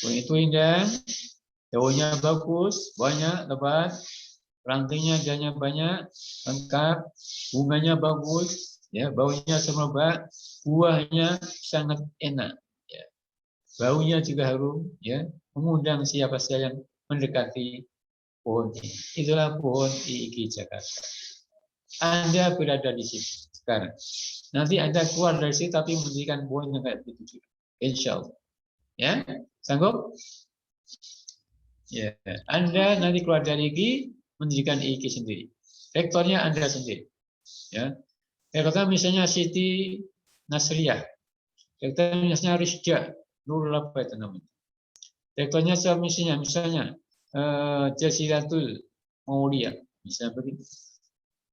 Pohon itu indah, daunnya bagus, banyak, lebat, rantingnya banyak, lengkap, bunganya bagus, ya, baunya semerbak, buahnya sangat enak, ya. Baunya juga harum, ya, mengundang siapa saja yang mendekati pohon ini. Itulah pohon IIG Jakarta. Anda berada di sini sekarang. Nanti Anda keluar dari sini tapi mendirikan pohon yang kayak begitu juga. Insya Allah. Ya, sanggup? Ya, Anda nanti keluar dari IIG mendirikan IIG sendiri. Rektornya Anda sendiri. Ya. Rektornya misalnya Siti Nasriyah. Rektornya misalnya Rizja. Nurul apa itu namanya. Rektornya misalnya Jaziratul Maulia. Misalnya begitu.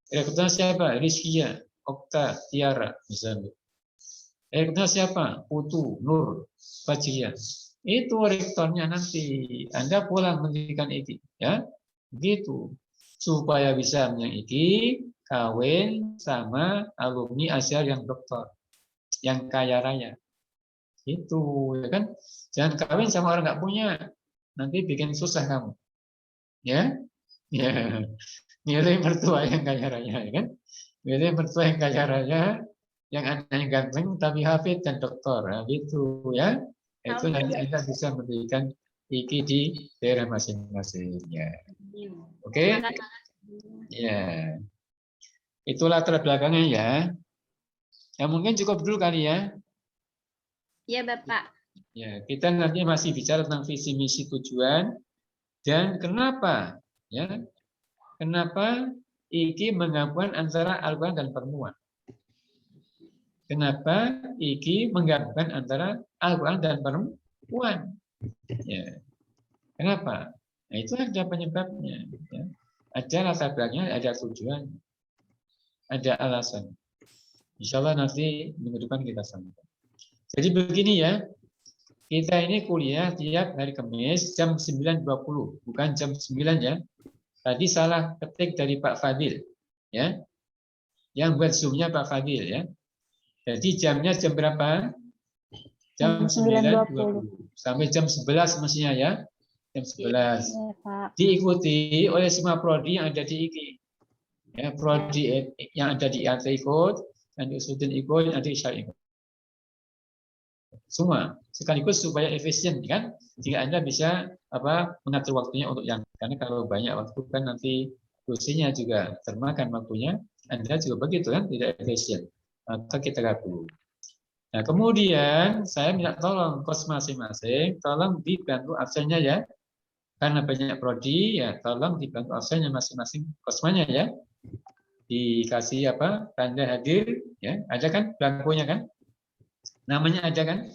Rektornya siapa? Rizkia, Okta, Tiara. Misalnya. Rektornya siapa? Putu, Nur, Fajriah. Itu rektornya nanti. Anda pulang mendirikan IIG. Ya. Begitu. Supaya bisa menyangiki kawin sama alumni Azhar yang doktor, yang kaya raya. Itu, ya kan? Jangan kawin sama orang nggak punya, nanti bikin susah kamu. Ya, ya. Milih mertua yang kaya raya, ya kan? Milih mertua yang kaya raya, yang anaknya ganteng tapi hafid dan doktor, nah, gitu ya. Itu nanti Anda bisa mendirikan IIG di daerah masing-masing. Ya. Oke, ya. Itulah latar belakangnya ya. Ya mungkin cukup dulu kali ya. Iya, Bapak. Ya, kita nanti masih bicara tentang visi misi tujuan dan kenapa ya. Kenapa IIG menggabungkan antara Al-Quran dan pertemuan? Kenapa IIG menggabungkan antara Al-Quran dan pertemuan? Ya. Kenapa? Nah, itu ada penyebabnya. Ya. Ada latar belakangnya, ada tujuan, ada alasan. Insya Allah nanti minggu depan kita sampaikan. Jadi begini ya, kita ini kuliah tiap hari Kamis jam 9.20, bukan jam 9 ya. Tadi salah ketik dari Pak Fadil, ya. Yang buat Zoom-nya Pak Fadil, ya. Jadi jamnya jam berapa? Jam 9.20 sampai jam 11 mestinya ya. jam 11. Ya, Pak. Diikuti oleh semua prodi yang ada di IKI. Ya, prodi yang ada di IAT ikut, yang di Usudin ikut, yang ada di Syari ikut. Semua sekaligus supaya efisien kan, jika Anda bisa mengatur waktunya untuk yang, karena kalau banyak waktu kan nanti kursinya juga termakan waktunya, Anda juga begitu kan, tidak efisien. Maka kita gabung. Nah, kemudian saya minta tolong kos masing-masing, tolong dibantu absennya ya, karena banyak prodi ya, tolong dibantu absennya masing-masing kosmanya ya, dikasih tanda hadir ya, ada kan belangkonya kan, namanya ada kan.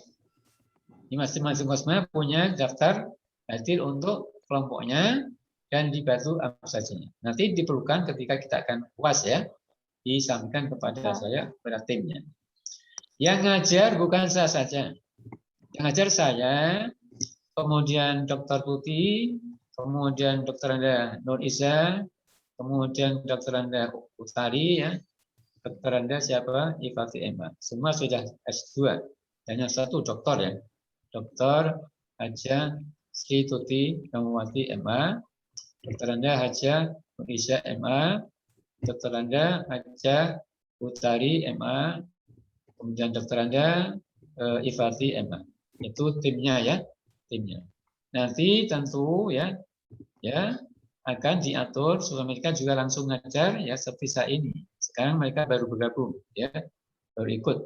Di masing-masing kosma punya daftar hadir untuk kelompoknya dan dibantu absensinya. Nanti diperlukan ketika kita akan UAS ya, disampaikan kepada saya, kepada timnya. Yang ngajar bukan saya saja. Yang ngajar saya, kemudian Dr. Tuti, kemudian Dr. Anda Nur Iza, kemudian Dr. Anda Utari ya, Dr. Anda siapa? Ifati Emma. Semua sudah S2. Hanya satu doktor ya. Dr. Haja Sri Tuti Kamawati MA, Dr. Anda Haja Nurisa MA, Dr. Anda Haja Utari MA, kemudian Dr. Anda Ifati MA. Itu timnya ya, timnya. Nanti tentu ya akan diatur supaya mereka juga langsung ngajar ya seperti saya ini. Sekarang mereka baru bergabung ya, baru ikut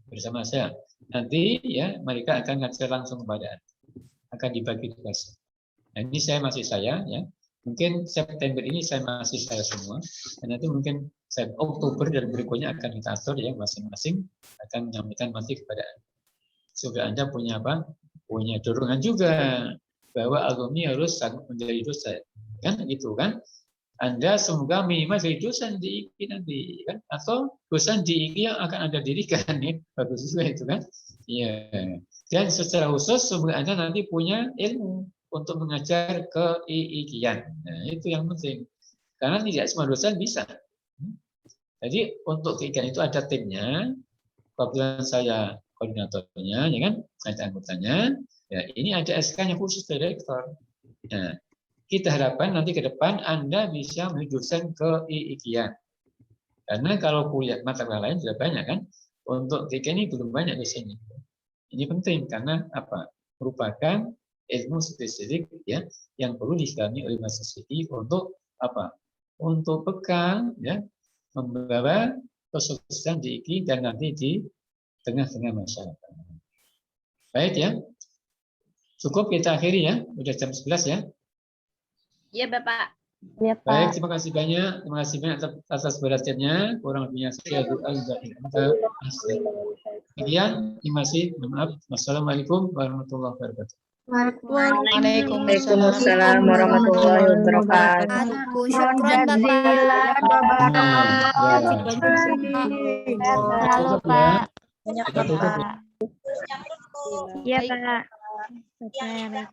bersama saya. Nanti ya mereka akan ngajar langsung kepada Anda, akan dibagi tugas. Nah, ini saya masih saya ya. Mungkin September ini saya masih saya semua. Dan nanti mungkin Oktober dan berikutnya akan kita atur ya, masing-masing akan menyampaikan materi kepada Anda. Supaya Anda punya punya dorongan juga bahwa alumni harus sanggup menjadi dosen. Kan gitu kan? Anda semoga minimal jadi dosen di IKI nanti kan, atau dosen di IKI yang akan Anda dirikan ya, bagus juga itu kan. Iya. Dan secara khusus semoga Anda nanti punya ilmu untuk mengajar ke IKI-an. Nah, itu yang penting. Karena tidak semua dosen bisa. Jadi untuk IKI itu ada timnya. Kebetulan saya koordinatornya, ya kan, ada anggotanya. Ya, ini ada SK-nya khusus dari rektor. Nah, kita harapkan nanti ke depan Anda bisa menuju dosen ke IKIan. Karena kalau kuliah mata kuliah lain sudah banyak kan, untuk IKIan ini belum banyak di sini. Ini penting karena merupakan ilmu spesifik ya yang perlu difahami oleh mahasiswa untuk untuk bekal ya membawa kesuksesan di IKI dan nanti di tengah-tengah masyarakat. Baik ya. Cukup kita akhiri ya, udah jam 11 ya. Iya, Bapak. Ya, Pak. Baik, terima kasih banyak. Terima kasih banyak atas perhatiannya. Kurang lebihnya saya doa. Sekian, terima kasih. Maaf. Wassalamualaikum warahmatullahi wabarakatuh. Waalaikumsalam warahmatullahi wabarakatuh. Syukran, Bapak. Kita tutup ya. Iya, Pak. Iya, Pak.